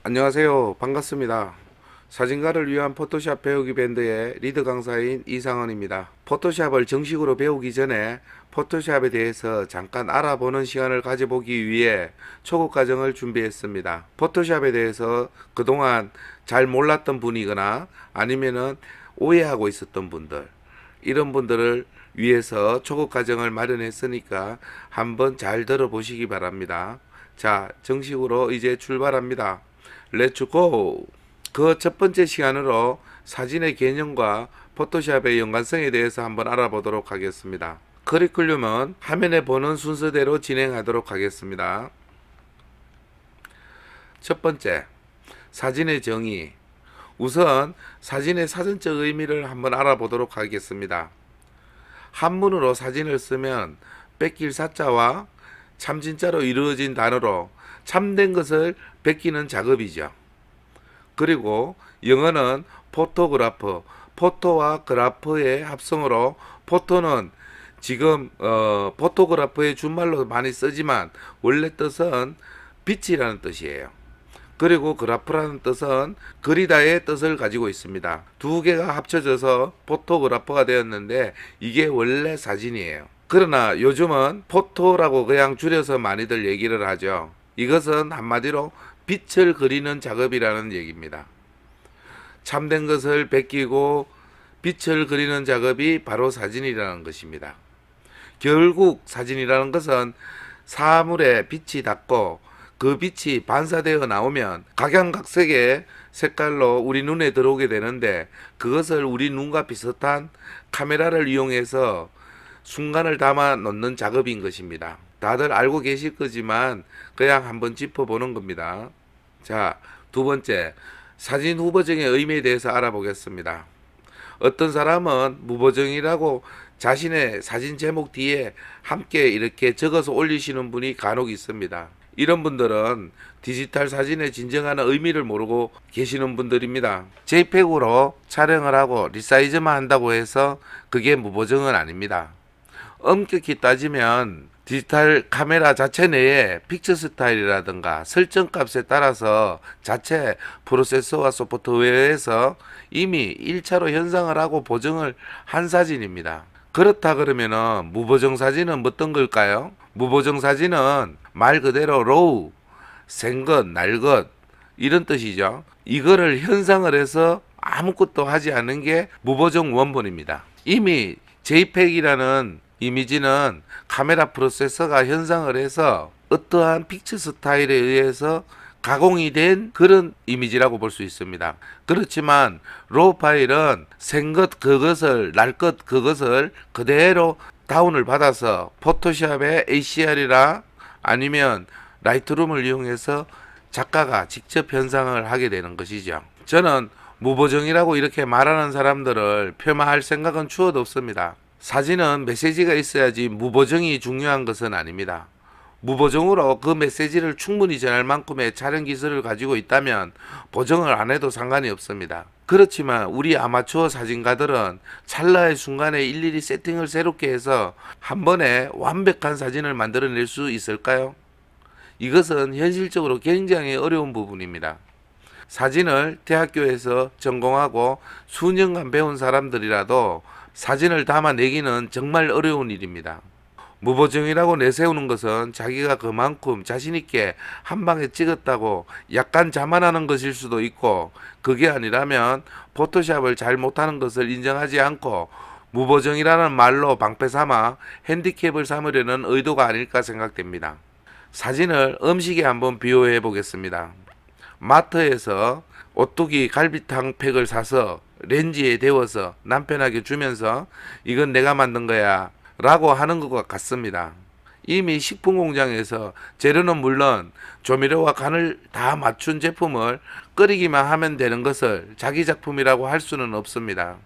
안녕하세요. 반갑습니다. 사진가를 위한 포토샵 배우기 밴드의 리더 강사인 이상원입니다. 포토샵을 정식으로 배우기 전에 포토샵에 대해서 잠깐 알아보는 시간을 가져보기 위해 초급 과정을 준비했습니다. 포토샵에 대해서 그동안 잘 몰랐던 분이거나 아니면은 오해하고 있었던 분들, 이런 분들을 위해서 초급 과정을 마련했으니까 한번 잘 들어보시기 바랍니다. 자, 정식으로 이제 출발합니다. 렛츠 고! 그 첫 번째 시간으로 사진의 개념과 포토샵의 연관성에 대해서 한번 알아보도록 하겠습니다. 커리큘럼은 화면에 보는 순서대로 진행하도록 하겠습니다. 첫 번째, 사진의 정의. 우선 사진의 사전적 의미를 한번 알아보도록 하겠습니다. 한문으로 사진을 쓰면 뺏길 사자와 참진자로 이루어진 단어로 참된 것을 베끼는 작업이죠. 그리고 영어는 포토그래프, 포토와 그래프의 합성어로 포토는 지금 포토그래프의 준말로 많이 쓰지만 원래 뜻은 빛이라는 뜻이에요. 그리고 그래프라는 뜻은 그리다의 뜻을 가지고 있습니다. 두 개가 합쳐져서 포토그래프가 되었는데 이게 원래 사진이에요. 그러나 요즘은 포토라고 그냥 줄여서 많이들 얘기를 하죠. 이것은 한마디로 빛을 그리는 작업이라는 얘기입니다. 참된 것을 베끼고 빛을 그리는 작업이 바로 사진이라는 것입니다. 결국 사진이라는 것은 사물에 빛이 닿고 그 빛이 반사되어 나오면 각양각색의 색깔로 우리 눈에 들어오게 되는데 그것을 우리 눈과 비슷한 카메라를 이용해서 순간을 담아 놓는 작업인 것입니다. 다들 알고 계실 거지만 그냥 한번 짚어보는 겁니다. 자, 두 번째, 사진 후보정의 의미에 대해서 알아보겠습니다. 어떤 사람은 무보정이라고 자신의 사진 제목 뒤에 함께 이렇게 적어서 올리시는 분이 간혹 있습니다. 이런 분들은 디지털 사진의 진정한 의미를 모르고 계시는 분들입니다. JPEG으로 촬영을 하고 리사이즈만 한다고 해서 그게 무보정은 아닙니다. 엄격히 따지면 디지털 카메라 자체 내에 픽처 스타일이라든가 설정 값에 따라서 자체 프로세서와 소프트웨어에서 이미 1차로 현상을 하고 보정을 한 사진입니다. 그렇다 그러면은 무보정 사진은 어떤 걸까요? 무보정 사진은 말 그대로 로우, 생것, 날것 이런 뜻이죠. 이거를 현상을 해서 아무것도 하지 않은 게 무보정 원본입니다. 이미 JPEG이라는 이미지는 카메라 프로세서가 현상을 해서 어떠한 픽처 스타일에 의해서 가공이 된 그런 이미지라고 볼 수 있습니다. 그렇지만 로우 파일은 생것 그것을 날것 그것을 그대로 다운을 받아서 포토샵의 ACR이라 아니면 라이트룸을 이용해서 작가가 직접 현상을 하게 되는 것이죠. 저는 무보정이라고 이렇게 말하는 사람들을 폄하할 생각은 추워도 없습니다. 사진은 메시지가 있어야지 무보정이 중요한 것은 아닙니다. 무보정으로 그 메시지를 충분히 전할 만큼의 촬영 기술을 가지고 있다면 보정을 안 해도 상관이 없습니다. 그렇지만 우리 아마추어 사진가들은 찰나의 순간에 일일이 세팅을 새롭게 해서 한 번에 완벽한 사진을 만들어낼 수 있을까요? 이것은 현실적으로 굉장히 어려운 부분입니다. 사진을 대학교에서 전공하고 수년간 배운 사람들이라도 사진을 담아내기는 정말 어려운 일입니다. 무보정이라고 내세우는 것은 자기가 그만큼 자신있게 한 방에 찍었다고 약간 자만하는 것일 수도 있고 그게 아니라면 포토샵을 잘 못하는 것을 인정하지 않고 무보정이라는 말로 방패 삼아 핸디캡을 삼으려는 의도가 아닐까 생각됩니다. 사진을 음식에 한번 비유해 보겠습니다. 마트에서 오뚜기 갈비탕 팩을 사서 렌지에 데워서 남편에게 주면서 이건 내가 만든 거야 라고 하는 것과 같습니다. 이미 식품공장에서 재료는 물론 조미료와 간을 다 맞춘 제품을 끓이기만 하면 되는 것을 자기 작품이라고 할 수는 없습니다.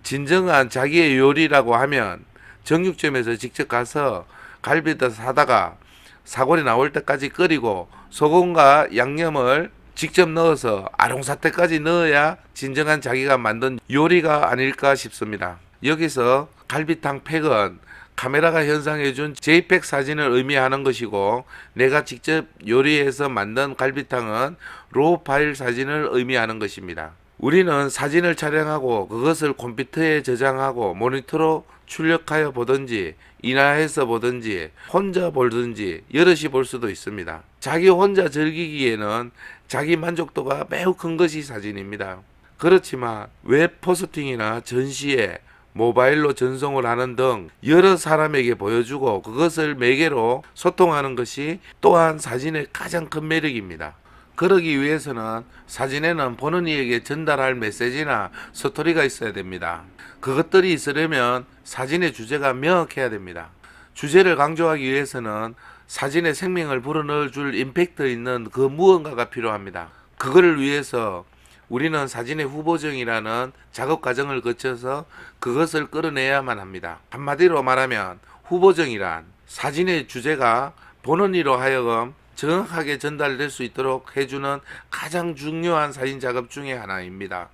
진정한 자기의 요리라고 하면 정육점에서 직접 가서 갈비를 사다가 사골이 나올 때까지 끓이고 소금과 양념을 직접 넣어서 아롱사태까지 넣어야 진정한 자기가 만든 요리가 아닐까 싶습니다. 여기서 갈비탕 팩은 카메라가 현상해준 JPEG 사진을 의미하는 것이고, 내가 직접 요리해서 만든 갈비탕은 로우 파일 사진을 의미하는 것입니다. 우리는 사진을 촬영하고 그것을 컴퓨터에 저장하고 모니터로 출력하여 보든지 인화해서 보든지 혼자 보든지 여럿이 볼 수도 있습니다. 자기 혼자 즐기기에는 자기 만족도가 매우 큰 것이 사진입니다. 그렇지만 웹 포스팅이나 전시회, 모바일로 전송을 하는 등 여러 사람에게 보여주고 그것을 매개로 소통하는 것이 또한 사진의 가장 큰 매력입니다. 그러기 위해서는 사진에는 보는 이에게 전달할 메시지나 스토리가 있어야 됩니다. 그것들이 있으려면 사진의 주제가 명확해야 됩니다. 주제를 강조하기 위해서는 사진에 생명을 불어넣어 줄 임팩트 있는 그 무언가가 필요합니다. 그거를 위해서 우리는 사진의 후보정이라는 작업 과정을 거쳐서 그것을 끌어내야만 합니다. 한마디로 말하면 후보정이란 사진의 주제가 보는 이로 하여금 정확하게 전달될 수 있도록 해주는 가장 중요한 사진 작업 중에 하나입니다.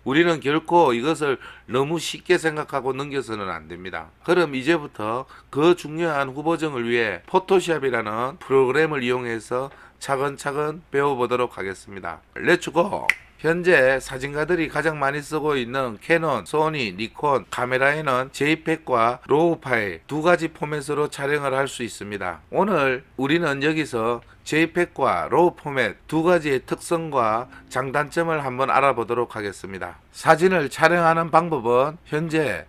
우리는 결코 이것을 너무 쉽게 생각하고 넘겨서는 안 됩니다. 그럼 이제부터 그 중요한 후보정을 위해 포토샵이라는 프로그램을 이용해서 차근차근 배워보도록 하겠습니다. 렛츠고! 현재 사진가들이 가장 많이 쓰고 있는 캐논, 소니, 니콘 카메라에는 JPEG과 로우 파일 두 가지 포맷으로 촬영을 할 수 있습니다. 오늘 우리는 여기서 JPEG과 로우 포맷 두 가지의 특성과 장단점을 한번 알아보도록 하겠습니다. 사진을 촬영하는 방법은 현재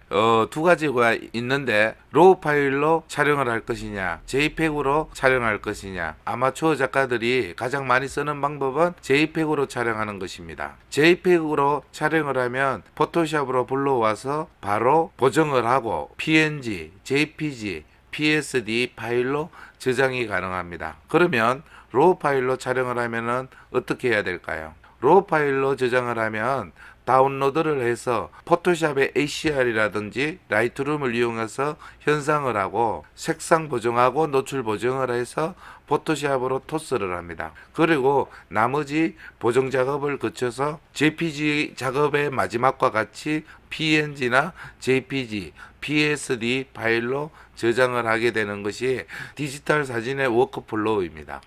두 가지가 있는데, 로우 파일로 촬영을 할 것이냐, JPEG으로 촬영할 것이냐. 아마추어 작가들이 가장 많이 쓰는 방법은 JPEG으로 촬영하는 것입니다. JPEG으로 촬영을 하면 포토샵으로 불러와서 바로 보정을 하고 PNG, JPG, PSD 파일로 저장이 가능합니다. 그러면 로우 파일로 촬영을 하면은 어떻게 해야 될까요? 로우 파일로 저장을 하면 다운로드를 해서 포토샵의 ACR이라든지 라이트룸을 이용해서 현상을 하고 색상 보정하고 노출 보정을 해서 포토샵으로 토스를 합니다. 그리고 나머지 보정 작업을 거쳐서 JPG 작업의 마지막과 같이 PNG나 JPG, PSD 파일로 저장을 하게 되는 것이 디지털 사진의 워크플로우입니다.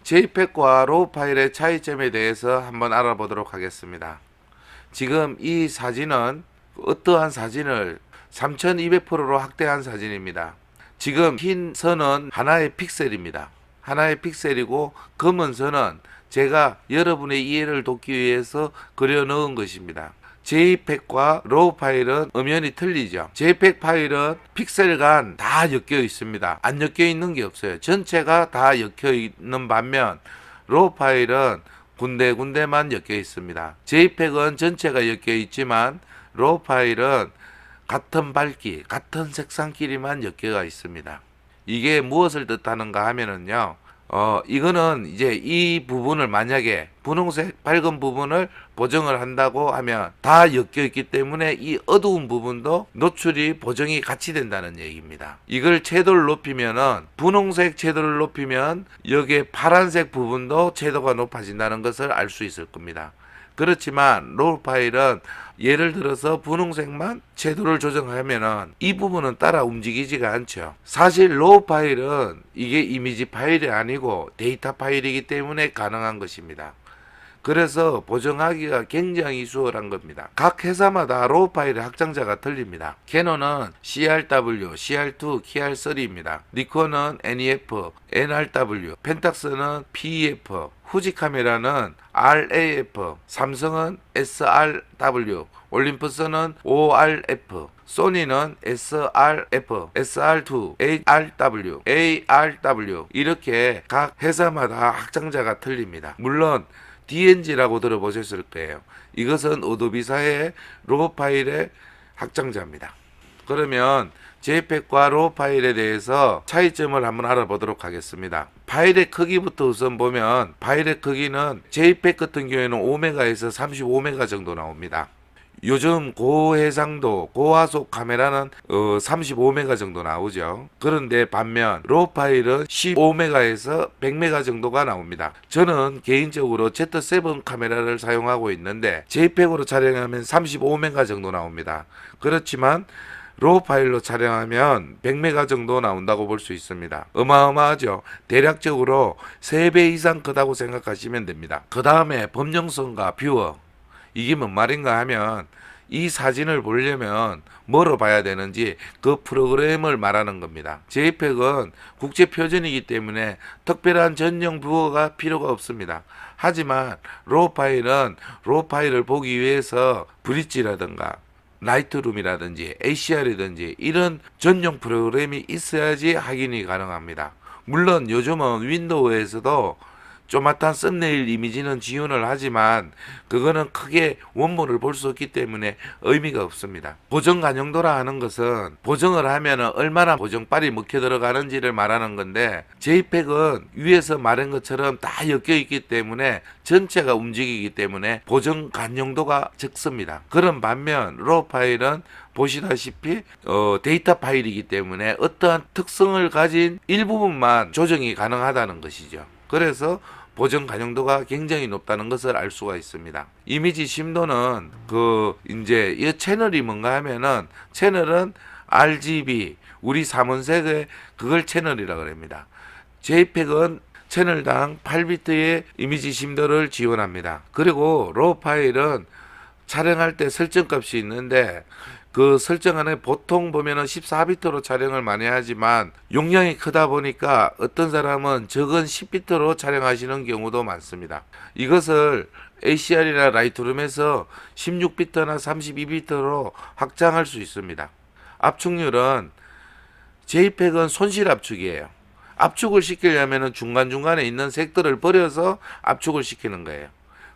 JPEG과 로우 파일의 차이점에 대해서 한번 알아보도록 하겠습니다. 지금 이 사진은 어떠한 사진을 3200%로 확대한 사진입니다. 지금 흰 선은 하나의 픽셀입니다. 하나의 픽셀이고 검은 선은 제가 여러분의 이해를 돕기 위해서 그려 넣은 것입니다. JPEG과 로우 파일은 엄연히 틀리죠. JPEG 파일은 픽셀 간 다 엮여 있습니다. 안 엮여 있는 게 없어요. 전체가 다 엮여 있는 반면 로우 파일은 군데군데만 엮여 있습니다. JPEG은 전체가 엮여 있지만 로우 파일은 같은 밝기, 같은 색상끼리만 엮여가 있습니다. 이게 무엇을 뜻하는가 하면은요, 이거는 이제 이 부분을 만약에 분홍색 밝은 부분을 보정을 한다고 하면 다 엮여 있기 때문에 이 어두운 부분도 노출이 보정이 같이 된다는 얘기입니다. 이걸 채도를 높이면은 분홍색 채도를 높이면 여기에 파란색 부분도 채도가 높아진다는 것을 알 수 있을 겁니다. 그렇지만 로우 파일은 예를 들어서 분홍색만 채도를 조정하면은 이 부분은 따라 움직이지가 않죠. 사실 로우 파일은 이게 이미지 파일이 아니고 데이터 파일이기 때문에 가능한 것입니다. 그래서 보정하기가 굉장히 수월한 겁니다. 각 회사마다 로우 파일의 확장자가 틀립니다. 캐논은 CRW, CR2, KR3입니다. 니콘은 NEF, NRW, 펜탁스는 PEF, 후지 카메라는 RAF, 삼성은 SRW, 올림푸스는 ORF, 소니는 SRF, SR2, ARW, ARW 이렇게 각 회사마다 확장자가 틀립니다. 물론 DNG라고 들어보셨을 거예요. 이것은 어도비사의 로우 파일의 확장자입니다. 그러면 JPEG과 로우 파일에 대해서 차이점을 한번 알아보도록 하겠습니다. 파일의 크기부터 우선 보면 파일의 크기는 JPEG 같은 경우에는 5메가에서 35메가 정도 나옵니다. 요즘 고해상도, 고화소 카메라는 35메가 정도 나오죠. 그런데 반면 로우 파일은 15메가에서 100메가 정도가 나옵니다. 저는 개인적으로 Z7 카메라를 사용하고 있는데 JPEG으로 촬영하면 35메가 정도 나옵니다. 그렇지만 로우 파일로 촬영하면 100메가 정도 나온다고 볼 수 있습니다. 어마어마하죠. 대략적으로 3배 이상 크다고 생각하시면 됩니다. 그 다음에 범용성과 뷰어, 이게 뭔 말인가 하면 이 사진을 보려면 뭐로 봐야 되는지 그 프로그램을 말하는 겁니다. JPEG은 국제 표준이기 때문에 특별한 전용 뷰어가 필요가 없습니다. 하지만 로우 파일은 로우 파일을 보기 위해서 브릿지라든가 라이트룸이라든지 ACR이든지 이런 전용 프로그램이 있어야지 확인이 가능합니다. 물론 요즘은 윈도우에서도 조마탄 썸네일 이미지는 지원을 하지만 그거는 크게 원본을 볼 수 없기 때문에 의미가 없습니다. 보정 간용도라 하는 것은 보정을 하면 얼마나 보정빨이 먹혀 들어가는지를 말하는 건데 JPEG은 위에서 말한 것처럼 다 엮여 있기 때문에 전체가 움직이기 때문에 보정 간용도가 적습니다. 그런 반면 로우 파일은 보시다시피 데이터 파일이기 때문에 어떠한 특성을 가진 일부분만 조정이 가능하다는 것이죠. 그래서 보정 간용도가 굉장히 높다는 것을 알 수가 있습니다. 이미지 심도는 이제 이 채널이 뭔가 하면은 채널은 RGB 우리 삼원색의 그걸 채널이라 그럽니다. JPEG은 채널당 8비트의 이미지 심도를 지원합니다. 그리고 로우 파일은 촬영할 때 설정값이 있는데 그 설정 안에 보통 보면은 14비트로 촬영을 많이 하지만 용량이 크다 보니까 어떤 사람은 적은 10비트로 촬영하시는 경우도 많습니다. 이것을 ACR이나 라이트룸에서 16비트나 32비트로 확장할 수 있습니다. 압축률은 JPEG은 손실 압축이에요. 압축을 시키려면 중간중간에 있는 색들을 버려서 압축을 시키는 거예요.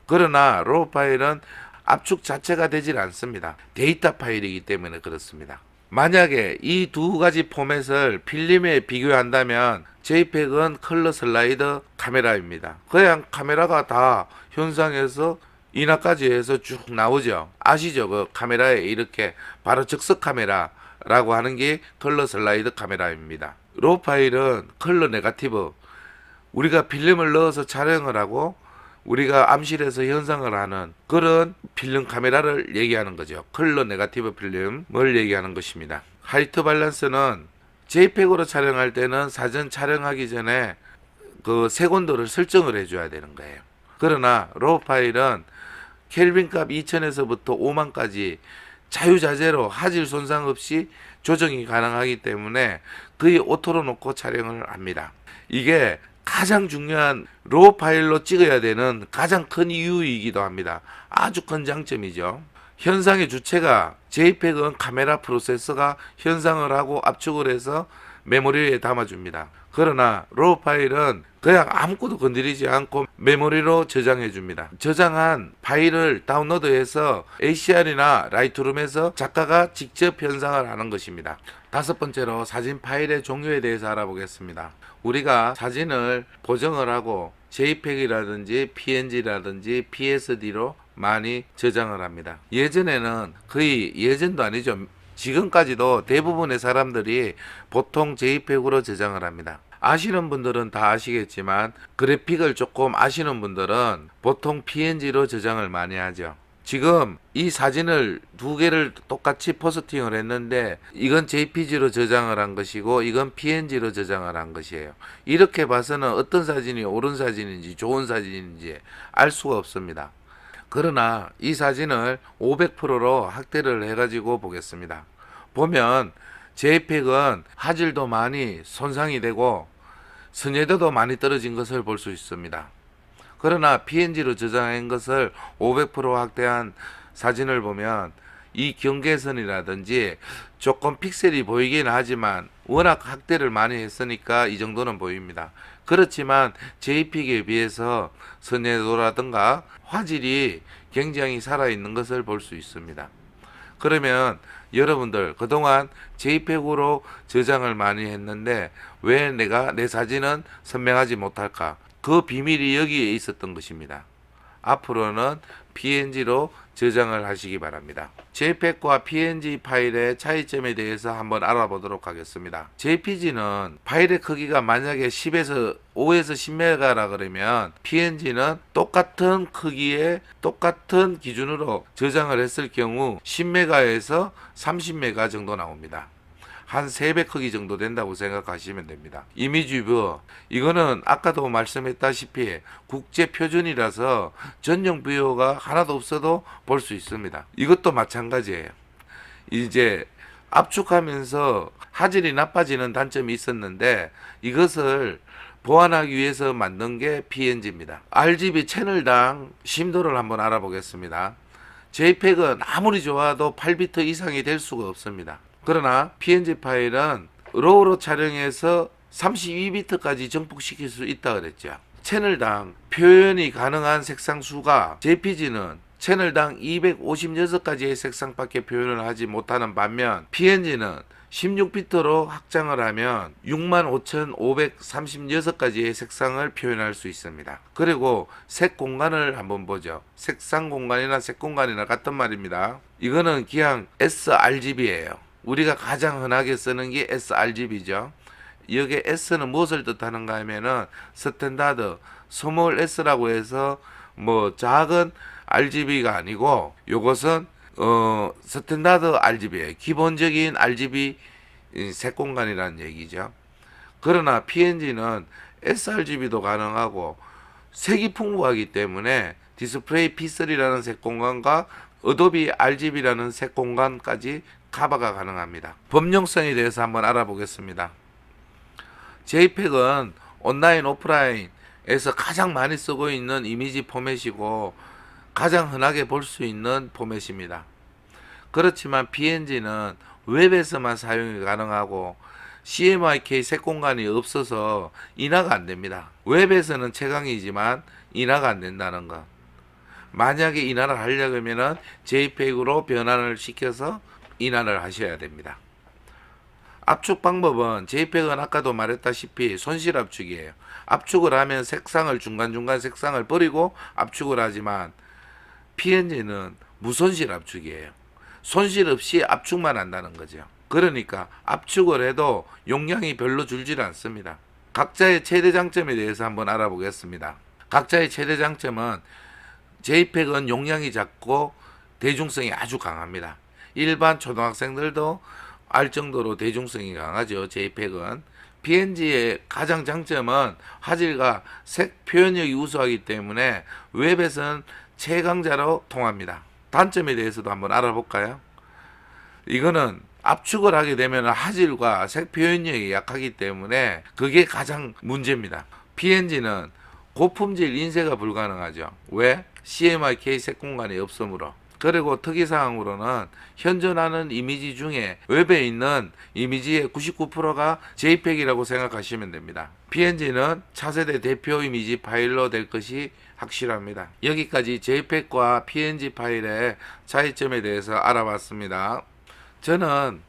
그러나 로우 파일은 압축 자체가 되질 않습니다. 데이터 파일이기 때문에 그렇습니다. 만약에 이 두 가지 포맷을 필름에 비교한다면 JPEG은 컬러 슬라이더 카메라입니다. 그냥 카메라가 다 현상에서 인화까지 해서 쭉 나오죠. 아시죠? 그 카메라에 이렇게 바로 즉석 카메라라고 하는 게 컬러 슬라이더 카메라입니다. 로우 파일은 컬러 네거티브, 우리가 필름을 넣어서 촬영을 하고 우리가 암실에서 현상을 하는 그런 필름 카메라를 얘기하는 거죠. 컬러 네거티브 필름을 얘기하는 것입니다. 화이트 밸런스는 JPEG으로 촬영할 때는 사전 촬영하기 전에 그 색온도를 설정을 해줘야 되는 거예요. 그러나 로우 파일은 켈빈 값 2000에서부터 5만까지 자유자재로 화질 손상 없이 조정이 가능하기 때문에 거의 오토로 놓고 촬영을 합니다. 이게 가장 중요한 로우 파일로 찍어야 되는 가장 큰 이유이기도 합니다. 아주 큰 장점이죠. 현상의 주체가 JPEG은 카메라 프로세서가 현상을 하고 압축을 해서 메모리에 담아줍니다. 그러나 로우 파일은 그냥 아무것도 건드리지 않고 메모리로 저장해 줍니다. 저장한 파일을 다운로드해서 ACR이나 라이트룸에서 작가가 직접 현상을 하는 것입니다. 다섯 번째로 사진 파일의 종류에 대해서 알아보겠습니다. 우리가 사진을 보정을 하고 JPEG이라든지 PNG라든지 PSD로 많이 저장을 합니다. 예전에는 거의 예전도 아니죠. 지금까지도 대부분의 사람들이 보통 JPEG으로 저장을 합니다. 아시는 분들은 다 아시겠지만 그래픽을 조금 아시는 분들은 보통 PNG로 저장을 많이 하죠. 지금 이 사진을 두 개를 똑같이 포스팅을 했는데 이건 JPG로 저장을 한 것이고 이건 PNG로 저장을 한 것이에요. 이렇게 봐서는 어떤 사진이 옳은 사진인지 좋은 사진인지 알 수가 없습니다. 그러나 이 사진을 500%로 확대를 해가지고 보겠습니다. 보면 JPEG은 화질도 많이 손상이 되고 선예도도 많이 떨어진 것을 볼 수 있습니다. 그러나 PNG로 저장한 것을 500% 확대한 사진을 보면 이 경계선이라든지 조금 픽셀이 보이긴 하지만 워낙 확대를 많이 했으니까 이 정도는 보입니다. 그렇지만 JPEG에 비해서 선예도라든가 화질이 굉장히 살아있는 것을 볼 수 있습니다. 그러면 여러분들 그동안 JPEG으로 저장을 많이 했는데 왜 내가 내 사진은 선명하지 못할까? 그 비밀이 여기에 있었던 것입니다. 앞으로는 PNG로 저장을 하시기 바랍니다. JPEG과 PNG 파일의 차이점에 대해서 한번 알아보도록 하겠습니다. JPG는 파일의 크기가 만약에 5에서 10메가라 그러면 PNG는 똑같은 크기의 똑같은 기준으로 저장을 했을 경우 10메가에서 30메가 정도 나옵니다. 한 3배 크기 정도 된다고 생각하시면 됩니다. 이미지 뷰, 이거는 아까도 말씀했다시피 국제 표준이라서 전용 뷰어가 하나도 없어도 볼 수 있습니다. 이것도 마찬가지예요. 이제 압축하면서 화질이 나빠지는 단점이 있었는데 이것을 보완하기 위해서 만든 게 PNG입니다. RGB 채널당 심도를 한번 알아보겠습니다. JPEG은 아무리 좋아도 8비트 이상이 될 수가 없습니다. 그러나 PNG 파일은 로우로 촬영해서 32비트까지 정폭시킬 수 있다 그랬죠. 채널당 표현이 가능한 색상 수가 JPG는 채널당 256가지의 색상밖에 표현을 하지 못하는 반면 PNG는 16비트로 확장을 하면 65,536가지의 색상을 표현할 수 있습니다. 그리고 색 공간을 한번 보죠. 색상 공간이나 색 공간이나 같은 말입니다. 이거는 그냥 sRGB예요. 우리가 가장 흔하게 쓰는 게 sRGB죠. 여기에 S는 무엇을 뜻하는가 하면은 스탠다드 스몰 S라고 해서 뭐 작은 RGB가 아니고 요것은 스탠다드 RGB예요. 기본적인 RGB 색공간이라는 얘기죠. 그러나 PNG는 sRGB도 가능하고 색이 풍부하기 때문에 디스플레이 P3라는 색공간과 어도비 RGB라는 색공간까지 커버가 가능합니다. 범용성에 대해서 한번 알아보겠습니다. JPEG은 온라인 오프라인에서 가장 많이 쓰고 있는 이미지 포맷이고 가장 흔하게 볼 수 있는 포맷입니다. 그렇지만 PNG는 웹에서만 사용이 가능하고 CMYK 색 공간이 없어서 인화가 안 됩니다. 웹에서는 최강이지만 인화가 안 된다는 것. 만약에 인화를 하려면 JPEG으로 변환을 시켜서 인화를 하셔야 됩니다. 압축 방법은 JPEG은 아까도 말했다시피 손실 압축이에요. 압축을 하면 색상을 중간중간 색상을 버리고 압축을 하지만 PNG는 무손실 압축이에요. 손실 없이 압축만 한다는 거죠. 그러니까 압축을 해도 용량이 별로 줄질 않습니다. 각자의 최대 장점에 대해서 한번 알아보겠습니다. 각자의 최대 장점은 JPEG은 용량이 작고 대중성이 아주 강합니다. 일반 초등학생들도 알 정도로 대중성이 강하죠. JPEG은. PNG의 가장 장점은 화질과 색 표현력이 우수하기 때문에 웹에서는 최강자로 통합니다. 단점에 대해서도 한번 알아볼까요? 이거는 압축을 하게 되면 화질과 색 표현력이 약하기 때문에 그게 가장 문제입니다. PNG는 고품질 인쇄가 불가능하죠. 왜? CMYK 색 공간이 없으므로. 그리고 특이사항으로는 현존하는 이미지 중에 웹에 있는 이미지의 99%가 JPEG이라고 생각하시면 됩니다. PNG는 차세대 대표 이미지 파일로 될 것이 확실합니다. 여기까지 JPEG과 PNG 파일의 차이점에 대해서 알아봤습니다. 저는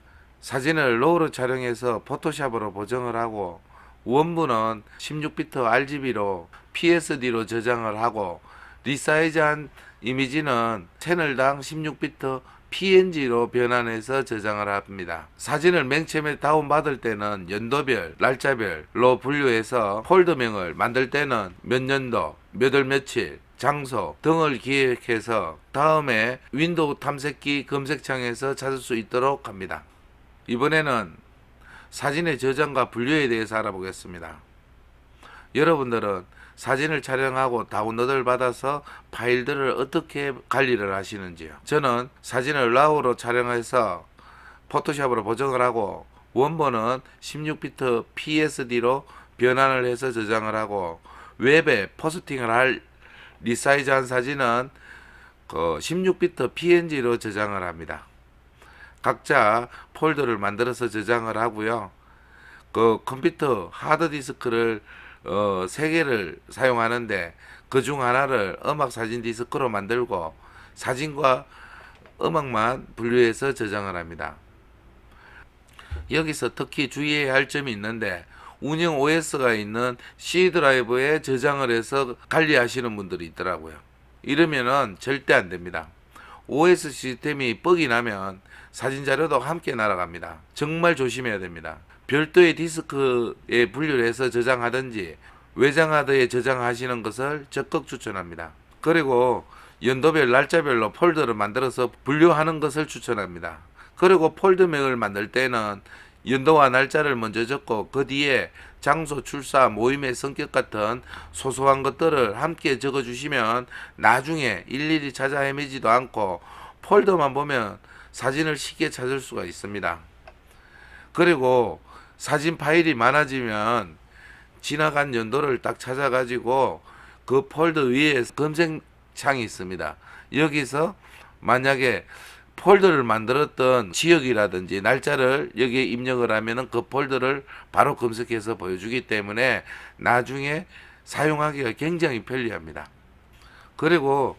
사진을 로우로 촬영해서 포토샵으로 보정을 하고 원본은 16비트 RGB로 PSD로 저장을 하고 리사이즈한 이미지는 채널당 16비트 PNG로 변환해서 저장을 합니다. 사진을 맨 처음에 다운받을 때는 연도별, 날짜별로 분류해서 폴더명을 만들 때는 몇 년도, 몇 월 며칠, 장소 등을 기획해서 다음에 윈도우 탐색기 검색창에서 찾을 수 있도록 합니다. 이번에는 사진의 저장과 분류에 대해서 알아보겠습니다. 여러분들은 사진을 촬영하고 다운로드를 받아서 파일들을 어떻게 관리를 하시는지요? 저는 사진을 라우로 촬영해서 포토샵으로 보정을 하고 원본은 16비트 PSD로 변환을 해서 저장을 하고 웹에 포스팅을 할 리사이즈한 사진은 16비트 PNG로 저장을 합니다. 각자 폴더를 만들어서 저장을 하고요. 컴퓨터 하드디스크를 3개를 사용하는데 그 중 하나를 음악 사진 디스크로 만들고 사진과 음악만 분류해서 저장을 합니다. 여기서 특히 주의해야 할 점이 있는데 운영 OS가 있는 C 드라이브에 저장을 해서 관리하시는 분들이 있더라고요. 이러면은 절대 안 됩니다. OS 시스템이 뻑이 나면 사진 자료도 함께 날아갑니다. 정말 조심해야 됩니다. 별도의 디스크에 분류를 해서 저장하든지 외장하드에 저장하시는 것을 적극 추천합니다. 그리고 연도별 날짜별로 폴더를 만들어서 분류하는 것을 추천합니다. 그리고 폴더명을 만들 때는 연도와 날짜를 먼저 적고 그 뒤에 장소, 출사, 모임의 성격 같은 소소한 것들을 함께 적어주시면 나중에 일일이 찾아 헤매지도 않고 폴더만 보면 사진을 쉽게 찾을 수가 있습니다. 그리고 사진 파일이 많아지면 지나간 연도를 딱 찾아가지고 그 폴더 위에 검색창이 있습니다. 여기서 만약에 폴더를 만들었던 지역이라든지 날짜를 여기에 입력을 하면은 그 폴더를 바로 검색해서 보여주기 때문에 나중에 사용하기가 굉장히 편리합니다. 그리고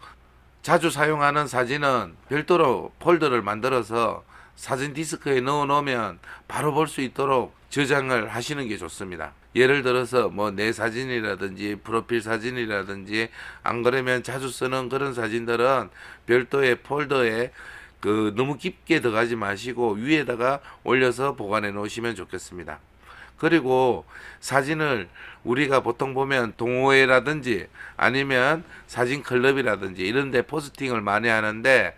자주 사용하는 사진은 별도로 폴더를 만들어서 사진 디스크에 넣어 놓으면 바로 볼 수 있도록 저장을 하시는 게 좋습니다. 예를 들어서 뭐 내 사진이라든지 프로필 사진이라든지 안 그러면 자주 쓰는 그런 사진들은 별도의 폴더에 너무 깊게 들어가지 마시고 위에다가 올려서 보관해 놓으시면 좋겠습니다. 그리고 사진을 우리가 보통 보면 동호회라든지 아니면 사진 클럽이라든지 이런 데 포스팅을 많이 하는데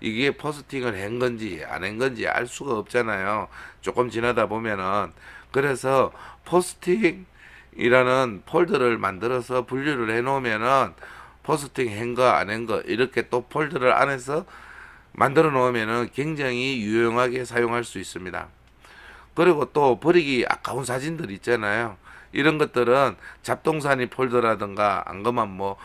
이게 포스팅을 한 건지 안 한 건지 알 수가 없잖아요. 조금 지나다 보면은. 그래서 포스팅이라는 폴더를 만들어서 분류를 해 놓으면은 포스팅 한 거 안 한 거 이렇게 또 폴더를 안에서 만들어 놓으면은 굉장히 유용하게 사용할 수 있습니다. 그리고 또 버리기 아까운 사진들 있잖아요. 이런 것들은 잡동사니 폴더라든가 안 그러면 뭐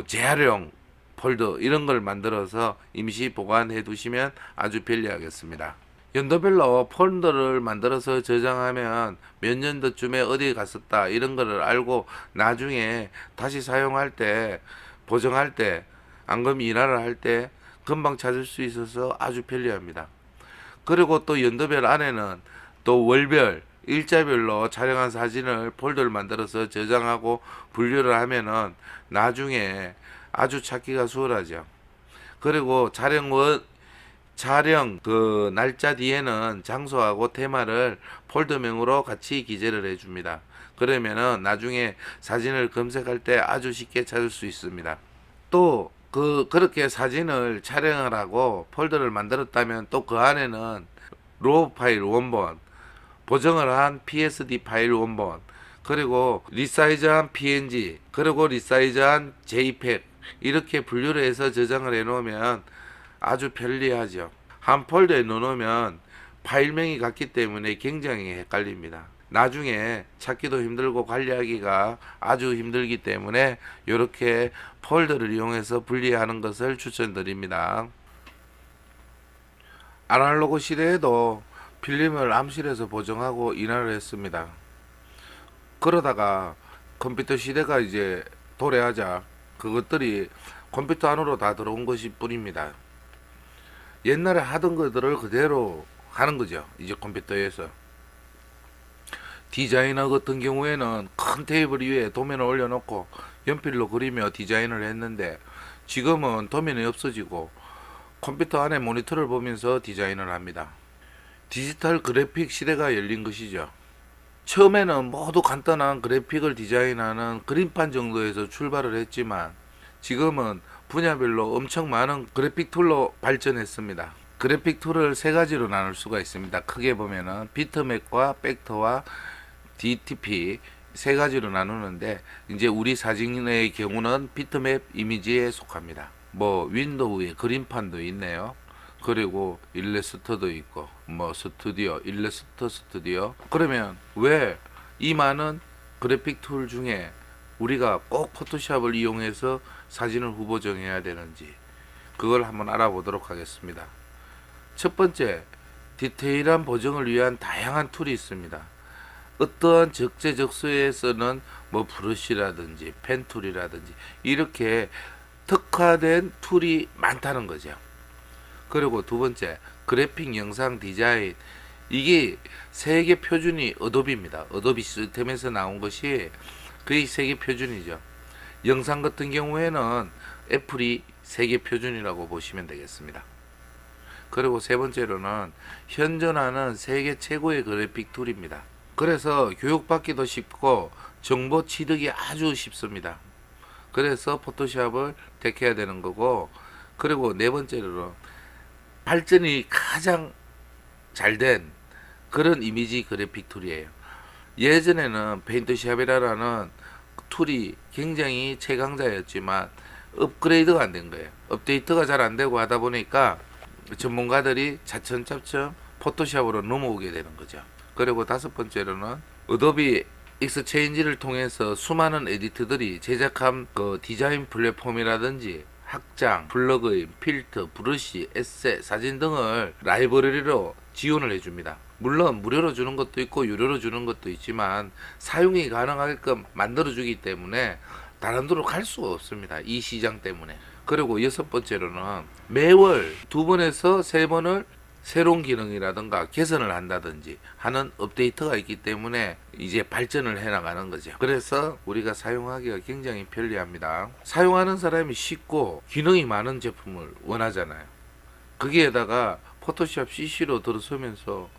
재활용 폴더 이런 걸 만들어서 임시 보관해 두시면 아주 편리하겠습니다. 연도별로 폴더를 만들어서 저장하면 몇 년도쯤에 어디 갔었다 이런 거를 알고 나중에 다시 사용할 때 보정할 때 안 그러면 일화를 할 때 금방 찾을 수 있어서 아주 편리합니다. 그리고 또 연도별 안에는 또 월별 일자별로 촬영한 사진을 폴더를 만들어서 저장하고 분류를 하면은 나중에 아주 찾기가 수월하죠. 그리고 촬영 그 날짜 뒤에는 장소하고 테마를 폴더명으로 같이 기재를 해줍니다. 그러면은 나중에 사진을 검색할 때 아주 쉽게 찾을 수 있습니다. 또 그렇게 사진을 촬영을 하고 폴더를 만들었다면 또 그 안에는 로우 파일 원본, 보정을 한 PSD 파일 원본, 그리고 리사이즈한 PNG, 그리고 리사이즈한 JPEG 이렇게 분류를 해서 저장을 해 놓으면 아주 편리하죠. 한 폴더에 넣어 놓으면 파일명이 같기 때문에 굉장히 헷갈립니다. 나중에 찾기도 힘들고 관리하기가 아주 힘들기 때문에 이렇게 폴더를 이용해서 분리하는 것을 추천드립니다. 아날로그 시대에도 필름을 암실에서 보정하고 인화를 했습니다. 그러다가 컴퓨터 시대가 이제 도래하자 그것들이 컴퓨터 안으로 다 들어온 것이 뿐입니다. 옛날에 하던 것들을 그대로 하는 거죠. 이제 컴퓨터에서. 디자이너 같은 경우에는 큰 테이블 위에 도면을 올려놓고 연필로 그리며 디자인을 했는데 지금은 도면이 없어지고 컴퓨터 안에 모니터를 보면서 디자인을 합니다. 디지털 그래픽 시대가 열린 것이죠. 처음에는 모두 간단한 그래픽을 디자인하는 그림판 정도에서 출발을 했지만 지금은 분야별로 엄청 많은 그래픽 툴로 발전했습니다. 그래픽 툴을 세 가지로 나눌 수가 있습니다. 크게 보면은 비트맵과 벡터와 DTP 세 가지로 나누는데 이제 우리 사진의 경우는 비트맵 이미지에 속합니다. 뭐 윈도우에 그림판도 있네요. 그리고 일러스터도 있고 뭐 스튜디오, 일러스터 스튜디오. 그러면 왜 이 많은 그래픽 툴 중에 우리가 꼭 포토샵을 이용해서 사진을 후보정해야 되는지 그걸 한번 알아보도록 하겠습니다. 첫 번째, 디테일한 보정을 위한 다양한 툴이 있습니다. 어떠한 적재적소에서는 뭐 브러쉬라든지 펜툴이라든지 이렇게 특화된 툴이 많다는 거죠. 그리고 두 번째, 그래픽 영상 디자인. 이게 세계 표준이 어도비입니다. 어도비 시스템에서 나온 것이 거의 세계 표준이죠. 영상 같은 경우에는 애플이 세계 표준이라고 보시면 되겠습니다. 그리고 세 번째로는 현존하는 세계 최고의 그래픽 툴입니다. 그래서 교육받기도 쉽고 정보 취득이 아주 쉽습니다. 그래서 포토샵을 택해야 되는 거고, 그리고 네 번째로는 발전이 가장 잘 된 그런 이미지 그래픽 툴이에요. 예전에는 페인트샵이라는 툴이 굉장히 최강자였지만 업그레이드가 안 된 거예요. 업데이트가 잘 안 되고 하다 보니까 전문가들이 차츰차츰 포토샵으로 넘어오게 되는 거죠. 그리고 다섯 번째로는 어도비 익스체인지를 통해서 수많은 에디터들이 제작한 그 디자인 플랫폼이라든지 확장, 플러그인, 필터, 브러쉬, 에세, 사진 등을 라이브러리로 지원을 해줍니다. 물론 무료로 주는 것도 있고 유료로 주는 것도 있지만 사용이 가능하게끔 만들어주기 때문에 다른 데로 갈 수가 없습니다. 이 시장 때문에. 그리고 여섯 번째로는 매월 2번에서 3번을 새로운 기능이라든가 개선을 한다든지 하는 업데이트가 있기 때문에 이제 발전을 해 나가는 거죠. 그래서 우리가 사용하기가 굉장히 편리합니다. 사용하는 사람이 쉽고 기능이 많은 제품을 원하잖아요. 거기에다가 포토샵 CC로 들어서면서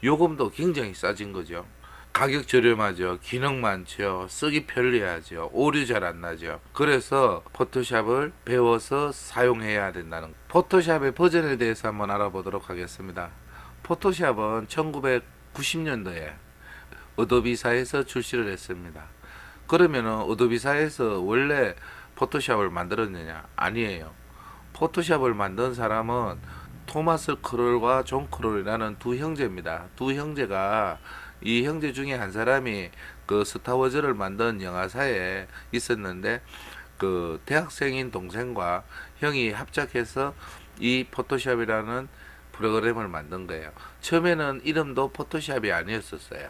요금도 굉장히 싸진 거죠. 가격 저렴하죠. 기능 많죠. 쓰기 편리하죠. 오류 잘 안 나죠. 그래서 포토샵을 배워서 사용해야 된다는 거. 포토샵의 버전에 대해서 한번 알아보도록 하겠습니다. 포토샵은 1990년도에 어도비사에서 출시를 했습니다. 그러면은 어도비사에서 원래 포토샵을 만들었느냐? 아니에요. 포토샵을 만든 사람은 토마스 크롤과 존 크롤이라는 두 형제입니다. 두 형제가 이 형제 중에 한 사람이 그 스타워즈를 만든 영화사에 있었는데 그 대학생인 동생과 형이 합작해서 이 포토샵이라는 프로그램을 만든 거예요. 처음에는 이름도 포토샵이 아니었었어요.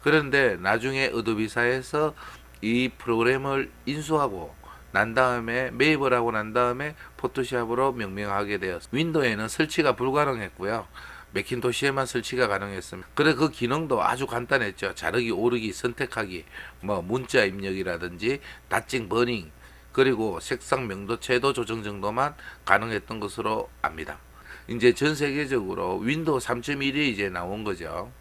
그런데 나중에 어도비사에서 이 프로그램을 인수하고 난 다음에 매입을 하고 난 다음에 포토샵으로 명명하게 되었습니다. 윈도우에는 설치가 불가능했고요. 매킨토시에만 설치가 가능했습니다. 그래 그 기능도 아주 간단했죠. 자르기, 오르기, 선택하기, 뭐 문자 입력이라든지 닷징, 버닝, 그리고 색상 명도, 채도 조정 정도만 가능했던 것으로 압니다. 이제 전 세계적으로 윈도우 3.1이 이제 나온 거죠.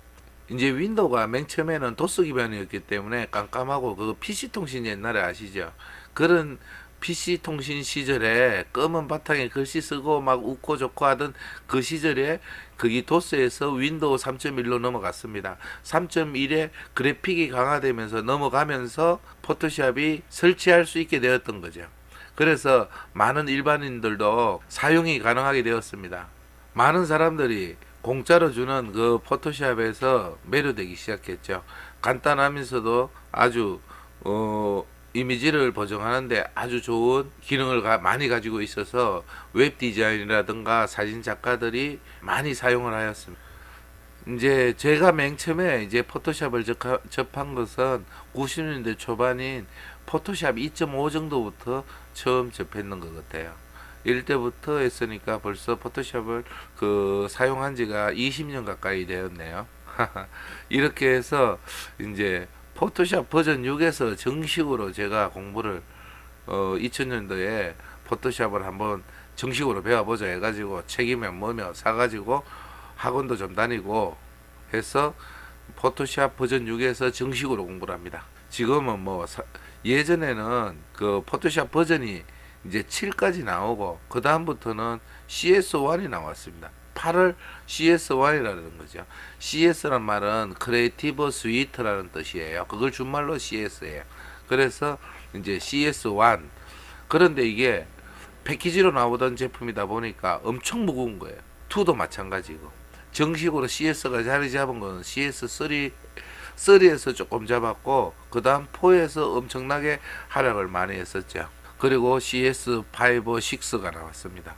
이제 윈도우가 맨 처음에는 도스 기반이었기 때문에 깜깜하고 그 PC 통신 옛날에 아시죠? 그런 PC 통신 시절에 검은 바탕에 글씨 쓰고 막 웃고 좋고 하던 그 시절에 그게 도스에서 윈도우 3.1로 넘어갔습니다. 3.1에 그래픽이 강화되면서 넘어가면서 포토샵이 설치할 수 있게 되었던 거죠. 그래서 많은 일반인들도 사용이 가능하게 되었습니다. 많은 사람들이 공짜로 주는 그 포토샵에서 매료되기 시작했죠. 간단하면서도 아주 이미지를 보정하는데 아주 좋은 기능을 많이 가지고 있어서 웹 디자인이라든가 사진 작가들이 많이 사용을 하였습니다. 이제 제가 맨 처음에 이제 포토샵을 접한 것은 90년대 초반인 포토샵 2.5 정도부터 처음 접했는 것 같아요. 이럴 때부터 했으니까 벌써 포토샵을 사용한 지가 20년 가까이 되었네요. 이렇게 해서 이제 포토샵 버전 6에서 정식으로 제가 공부를 2000년도에 포토샵을 한번 정식으로 배워보자 해가지고 책이면 뭐며 사가지고 학원도 좀 다니고 해서 포토샵 버전 6에서 정식으로 공부를 합니다. 지금은 뭐 예전에는 그 포토샵 버전이 이제 7까지 나오고 그 다음부터는 CS1이 나왔습니다. 8을 CS1이라는 거죠. CS란 말은 크리에이티브 스위트라는 뜻이에요. 그걸 준말로 CS예요. 그래서 이제 CS1. 그런데 이게 패키지로 나오던 제품이다 보니까 엄청 무거운 거예요. 2도 마찬가지고. 정식으로 CS가 자리 잡은 거는 CS3, 3에서 조금 잡았고 그 다음 4에서 엄청나게 하락을 많이 했었죠. 그리고 CS5, 6가 나왔습니다.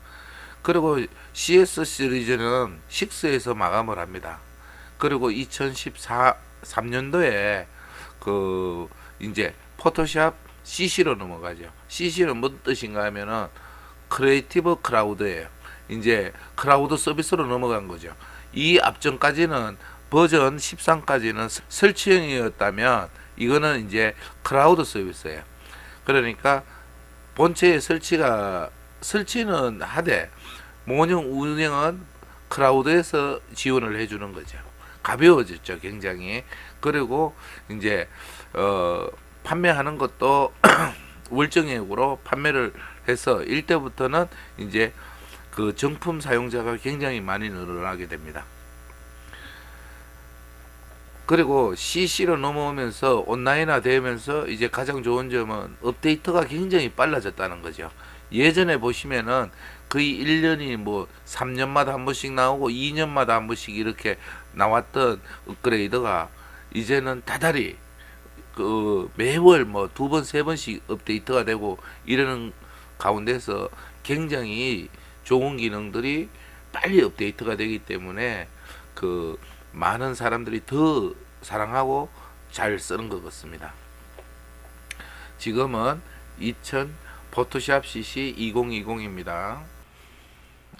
그리고 CS 시리즈는 6에서 마감을 합니다. 그리고 2013년도에 이제 포토샵 CC로 넘어가죠. CC는 무슨 뜻인가 하면은 크리에이티브 클라우드예요. 이제 클라우드 서비스로 넘어간 거죠. 이 앞전까지는 버전 13까지는 설치형이었다면 이거는 이제 클라우드 서비스예요. 그러니까 본체의 설치는 하되 운영은 클라우드에서 지원을 해주는 거죠. 가벼워졌죠, 굉장히. 그리고 이제 판매하는 것도 월정액으로 판매를 해서 일때부터는 이제 그 정품 사용자가 굉장히 많이 늘어나게 됩니다. 그리고 CC로 넘어오면서 온라인화 되면서 이제 가장 좋은 점은 업데이트가 굉장히 빨라졌다는 거죠. 예전에 보시면은 거의 1년이 뭐 3년마다 한 번씩 나오고 2년마다 한 번씩 이렇게 나왔던 업그레이드가 이제는 다달이 그 매월 뭐 2번, 3번씩 업데이트가 되고 이러는 가운데서 굉장히 좋은 기능들이 빨리 업데이트가 되기 때문에 그 많은 사람들이 더 사랑하고 잘 쓰는 것 같습니다. 지금은 2000 포토샵 CC 2020입니다.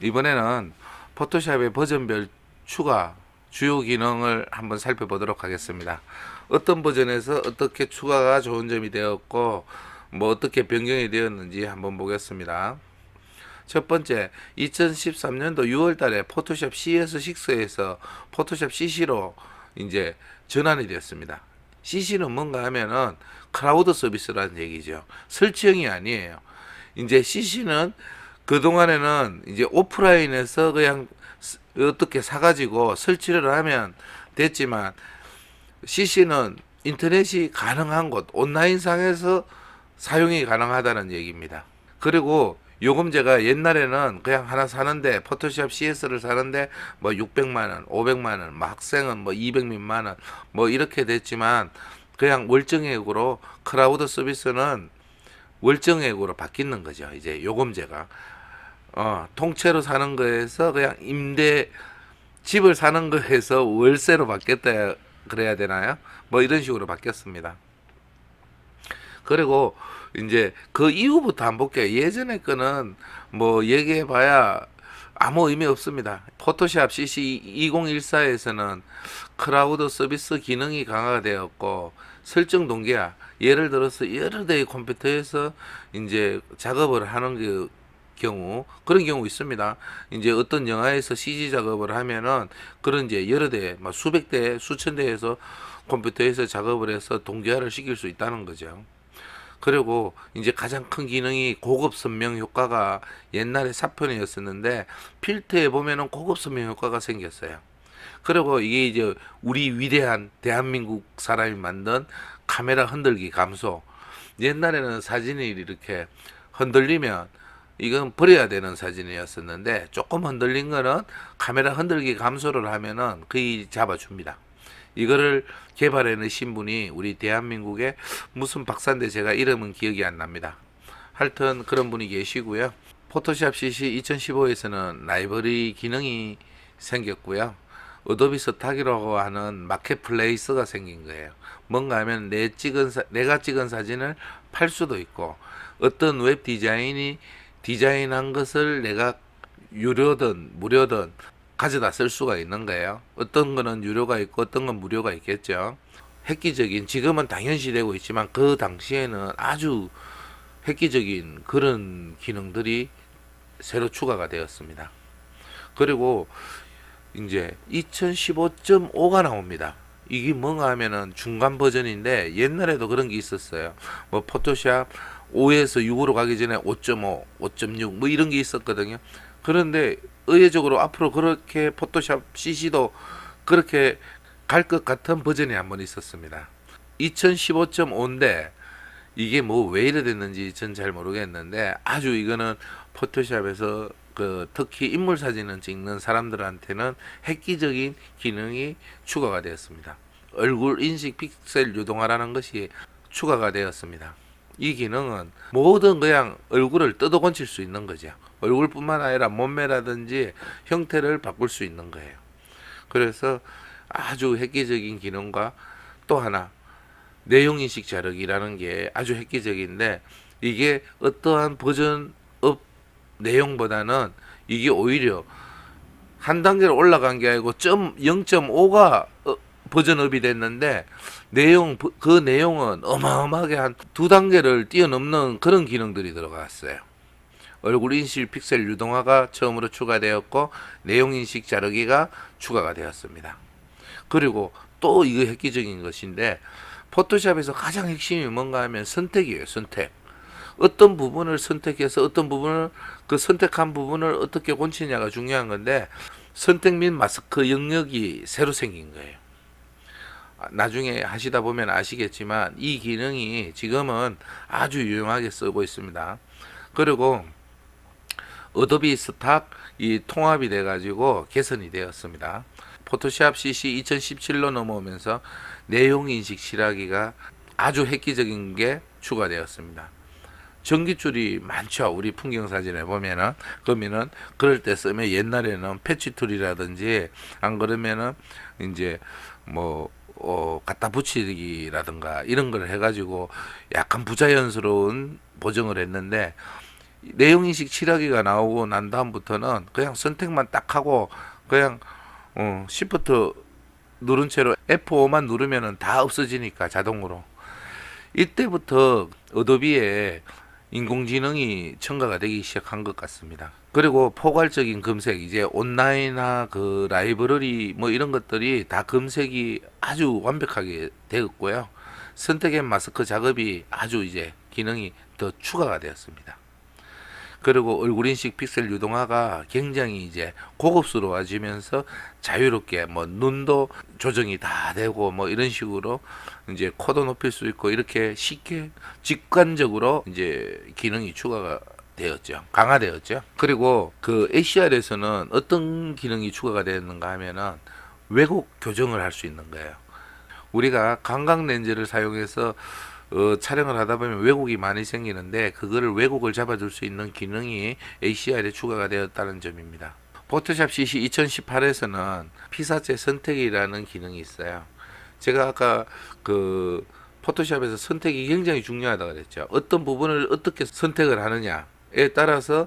이번에는 포토샵의 버전별 추가 주요 기능을 한번 살펴보도록 하겠습니다. 어떤 버전에서 어떻게 추가가 좋은 점이 되었고 뭐 어떻게 변경이 되었는지 한번 보겠습니다. 첫 번째, 2013년도 6월 달에 포토샵 CS6에서 포토샵 CC로 이제 전환이 되었습니다. CC는 뭔가 하면은 클라우드 서비스라는 얘기죠. 설치형이 아니에요. 이제 CC는 그동안에는 이제 오프라인에서 그냥 어떻게 사가지고 설치를 하면 됐지만 CC는 인터넷이 가능한 곳, 온라인상에서 사용이 가능하다는 얘기입니다. 그리고 요금제가 옛날에는 그냥 하나 사는데 포토샵 CS를 사는데 뭐 600만원, 500만원, 뭐 학생은 뭐 200몇만원 뭐 이렇게 됐지만 그냥 월정액으로 클라우드 서비스는 월정액으로 바뀌는 거죠. 이제 요금제가 통째로 사는 거에서 그냥 집을 사는 거에서 월세로 바뀌었다 그래야 되나요? 뭐 이런 식으로 바뀌었습니다. 그리고 이제 그 이후부터 한번 볼게요. 예전에 거는 뭐 얘기해봐야 아무 의미 없습니다. 포토샵 CC 2014에서는 클라우드 서비스 기능이 강화가 되었고 설정 동기화, 예를 들어서 여러 대의 컴퓨터에서 이제 작업을 하는 그 경우 그런 경우 있습니다. 이제 어떤 영화에서 CG 작업을 하면은 그런 이제 여러 대, 막 수백 대, 수천 대에서 컴퓨터에서 작업을 해서 동기화를 시킬 수 있다는 거죠. 그리고 이제 가장 큰 기능이 고급 선명 효과가 옛날에 사편이었었는데 필터에 보면은 고급 선명 효과가 생겼어요. 그리고 이게 이제 우리 위대한 대한민국 사람이 만든 카메라 흔들기 감소. 옛날에는 사진이 이렇게 흔들리면 이건 버려야 되는 사진이었었는데 조금 흔들린 거는 카메라 흔들기 감소를 하면은 거의 잡아줍니다. 이거를 개발해내신 분이 우리 대한민국의 무슨 박사인데 제가 이름은 기억이 안 납니다. 하여튼 그런 분이 계시고요. 포토샵 CC 2015에서는 라이브러리 기능이 생겼고요. 어도비 스탁이라고 하는 마켓플레이스가 생긴 거예요. 뭔가 하면 내가 찍은 사진을 팔 수도 있고 어떤 웹 디자인한 것을 내가 유료든 무료든 가져다 쓸 수가 있는 거예요. 어떤 거는 유료가 있고 어떤 건 무료가 있겠죠. 획기적인, 지금은 당연시 되고 있지만 그 당시에는 아주 획기적인 그런 기능들이 새로 추가가 되었습니다. 그리고 이제 2015.5가 나옵니다. 이게 뭔가 하면은 중간 버전인데 옛날에도 그런 게 있었어요. 뭐 포토샵 5에서 6으로 가기 전에 5.5, 5.6 뭐 이런 게 있었거든요. 그런데 의외적으로 앞으로 그렇게 포토샵 CC도 그렇게 갈 것 같은 버전이 한번 있었습니다. 2015.5인데 이게 뭐 왜 이래 됐는지 전 잘 모르겠는데 아주 이거는 포토샵에서 그 특히 인물 사진을 찍는 사람들한테는 획기적인 기능이 추가가 되었습니다. 얼굴 인식 픽셀 유동화라는 것이 추가가 되었습니다. 이 기능은 모든 그냥 얼굴을 뜯어 건칠 수 있는 거죠. 얼굴뿐만 아니라 몸매라든지 형태를 바꿀 수 있는 거예요. 그래서 아주 획기적인 기능과 또 하나 내용인식 자르기라는 게 아주 획기적인데 이게 어떠한 버전업 내용보다는 이게 오히려 한 단계로 올라간 게 아니고 0.5가 버전업이 됐는데 그 내용은 어마어마하게 한 두 단계를 뛰어넘는 그런 기능들이 들어갔어요. 얼굴 인식 픽셀 유동화가 처음으로 추가되었고 내용 인식 자르기가 추가가 되었습니다. 그리고 또 이거 획기적인 것인데 포토샵에서 가장 핵심이 뭔가 하면 선택이에요. 선택. 어떤 부분을 선택해서 어떤 부분을 그 선택한 부분을 어떻게 고치냐가 중요한 건데 선택 및 마스크 영역이 새로 생긴 거예요. 나중에 하시다 보면 아시겠지만 이 기능이 지금은 아주 유용하게 쓰고 있습니다. 그리고 어도비 스탁 이 통합이 돼 가지고 개선이 되었습니다. 포토샵 CC 2017로 넘어오면서 내용 인식 실하기가 아주 획기적인 게 추가되었습니다. 전기줄이 많죠. 우리 풍경 사진에 보면은 그러면은 그럴 때 쓰면 옛날에는 패치 툴이라든지 안 그러면은 이제 뭐 갖다 붙이기라든가 이런 걸 해가지고 약간 부자연스러운 보정을 했는데 내용인식 칠하기가 나오고 난 다음부터는 그냥 선택만 딱 하고 그냥 시프트 누른 채로 F5만 누르면은 다 없어지니까 자동으로. 이때부터 어도비에 인공지능이 첨가가 되기 시작한 것 같습니다. 그리고 포괄적인 검색, 이제 온라인이나 그 라이브러리 뭐 이런 것들이 다 검색이 아주 완벽하게 되었고요. 선택 앤 마스크 작업이 아주 이제 기능이 더 추가가 되었습니다. 그리고 얼굴 인식 픽셀 유동화가 굉장히 이제 고급스러워지면서 자유롭게 뭐 눈도 조정이 다 되고 뭐 이런 식으로 이제 코도 높일 수 있고 이렇게 쉽게 직관적으로 이제 기능이 추가가 되었죠. 강화되었죠. 그리고 그 ACR에서는 어떤 기능이 추가가 되었는가 하면은 왜곡 교정을 할 수 있는 거예요. 우리가 광각 렌즈를 사용해서 촬영을 하다 보면 왜곡이 많이 생기는데 그거를 왜곡을 잡아줄 수 있는 기능이 ACR에 추가가 되었다는 점입니다. 포토샵 CC 2018에서는 피사체 선택이라는 기능이 있어요. 제가 아까 그 포토샵에서 선택이 굉장히 중요하다고 그랬죠. 어떤 부분을 어떻게 선택을 하느냐에 따라서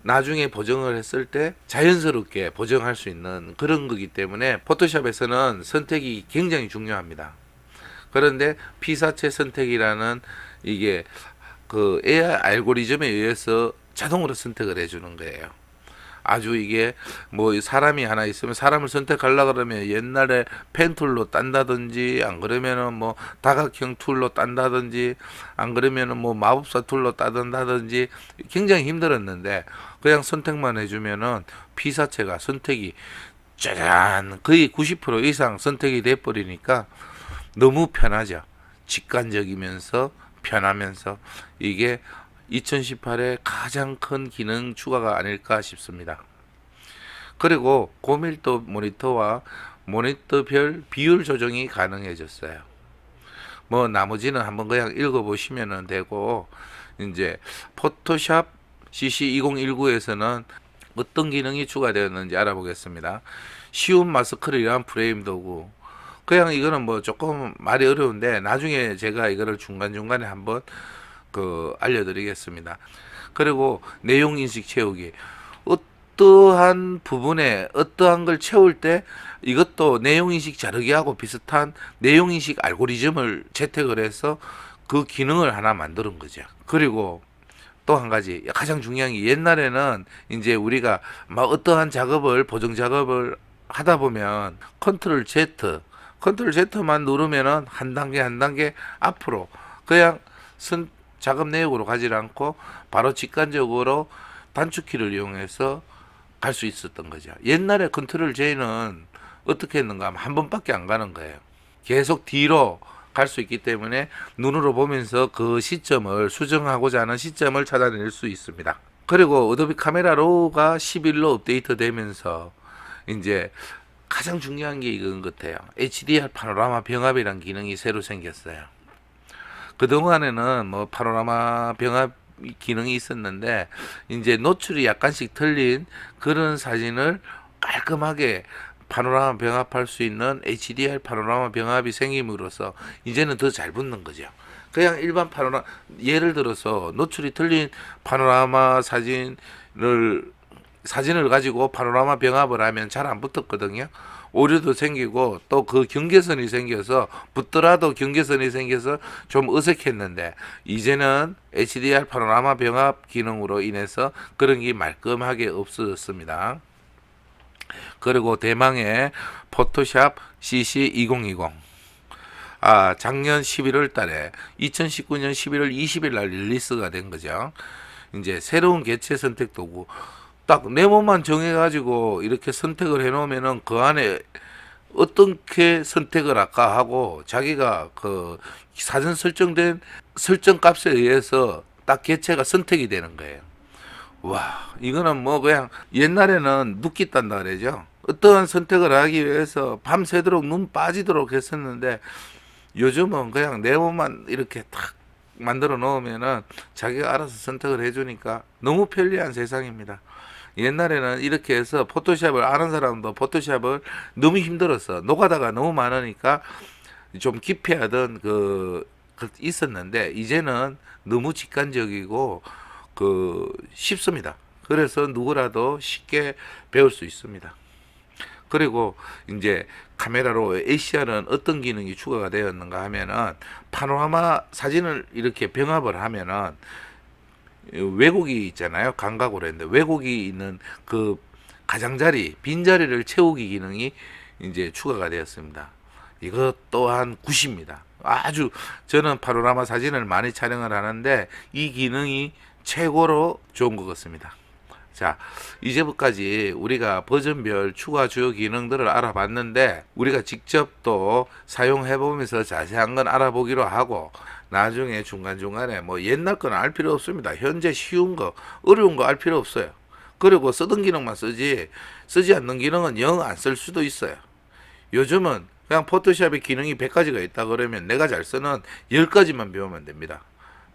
나중에 보정을 했을 때 자연스럽게 보정할 수 있는 그런 거기 때문에 포토샵에서는 선택이 굉장히 중요합니다. 그런데 피사체 선택이라는 이게 그 AI 알고리즘에 의해서 자동으로 선택을 해주는 거예요. 아주 이게 뭐 사람이 하나 있으면 사람을 선택하려 그러면 옛날에 펜 툴로 딴다든지 안 그러면은 뭐 다각형 툴로 딴다든지 안 그러면은 뭐 마법사 툴로 따든다든지 굉장히 힘들었는데 그냥 선택만 해주면은 피사체가 선택이 짜잔 거의 90% 이상 선택이 돼 버리니까 너무 편하죠. 직관적이면서 편하면서 이게 2018의 가장 큰 기능 추가가 아닐까 싶습니다. 그리고 고밀도 모니터와 모니터별 비율 조정이 가능해졌어요. 뭐 나머지는 한번 그냥 읽어보시면 되고 이제 포토샵 CC 2019에서는 어떤 기능이 추가되었는지 알아보겠습니다. 쉬운 마스크를 위한 프레임 도구. 그냥 이거는 뭐 조금 말이 어려운데 나중에 제가 이거를 중간중간에 한번 알려드리겠습니다. 그리고 내용 인식 채우기. 어떠한 부분에 어떠한 걸 채울 때 이것도 내용 인식 자르기하고 비슷한 내용 인식 알고리즘을 채택을 해서 그 기능을 하나 만드는 거죠. 그리고 또 한 가지 가장 중요한 게 옛날에는 이제 우리가 막 어떠한 작업을 보정 작업을 하다 보면 컨트롤 Z만 누르면은 한 단계 한 단계 앞으로 그냥 작업 내역으로 가지 않고 바로 직관적으로 단축키를 이용해서 갈 수 있었던 거죠. 옛날에 컨트롤 J는 어떻게 했는가 하면 한 번밖에 안 가는 거예요. 계속 뒤로 갈 수 있기 때문에 눈으로 보면서 그 시점을 수정하고자 하는 시점을 찾아낼 수 있습니다. 그리고 어도비 카메라 로우가 11로 업데이트 되면서 이제 가장 중요한 게 이건 것 같아요. HDR 파노라마 병합이라는 기능이 새로 생겼어요. 그동안에는 뭐 파노라마 병합 기능이 있었는데 이제 노출이 약간씩 틀린 그런 사진을 깔끔하게 파노라마 병합할 수 있는 HDR 파노라마 병합이 생김으로써 이제는 더 잘 붙는 거죠. 그냥 일반 파노라마 예를 들어서 노출이 틀린 파노라마 사진을 가지고 파노라마 병합을 하면 잘 안 붙었거든요. 오류도 생기고 또 그 경계선이 생겨서 붙더라도 경계선이 생겨서 좀 어색했는데 이제는 HDR 파노라마 병합 기능으로 인해서 그런 게 말끔하게 없어졌습니다. 그리고 대망의 포토샵 CC2020 작년 11월 달에 2019년 11월 20일 날 릴리스가 된 거죠. 이제 새로운 개체 선택 도구 딱 네모만 정해가지고 이렇게 선택을 해놓으면은 그 안에 어떻게 선택을 할까 하고 자기가 그 사전 설정된 설정 값에 의해서 딱 개체가 선택이 되는 거예요. 와, 이거는 뭐 그냥 옛날에는 눕기 딴다 그러죠. 어떠한 선택을 하기 위해서 밤새도록 눈 빠지도록 했었는데 요즘은 그냥 네모만 이렇게 탁 만들어 놓으면은 자기가 알아서 선택을 해주니까 너무 편리한 세상입니다. 옛날에는 이렇게 해서 포토샵을 아는 사람도 포토샵을 너무 힘들었어. 노가다가 너무 많으니까 좀 기피하던 그 있었는데 이제는 너무 직관적이고 쉽습니다. 그래서 누구라도 쉽게 배울 수 있습니다. 그리고 이제 카메라로 HDR은 어떤 기능이 추가가 되었는가 하면은 파노라마 사진을 이렇게 병합을 하면은 왜곡이 있잖아요. 감각으로 했는데 왜곡이 있는 그 가장자리, 빈자리를 채우기 기능이 이제 추가가 되었습니다. 이것 또한 굿입니다. 아주 저는 파노라마 사진을 많이 촬영을 하는데 이 기능이 최고로 좋은 것 같습니다. 자, 이제부까지 우리가 버전별 추가 주요 기능들을 알아봤는데 우리가 직접 또 사용해 보면서 자세한 건 알아보기로 하고 나중에 중간중간에 뭐 옛날 건 알 필요 없습니다. 현재 쉬운 거, 어려운 거 알 필요 없어요. 그리고 쓰던 기능만 쓰지 않는 기능은 영 안 쓸 수도 있어요. 요즘은 그냥 포토샵의 기능이 100가지가 있다 그러면 내가 잘 쓰는 10가지만 배우면 됩니다.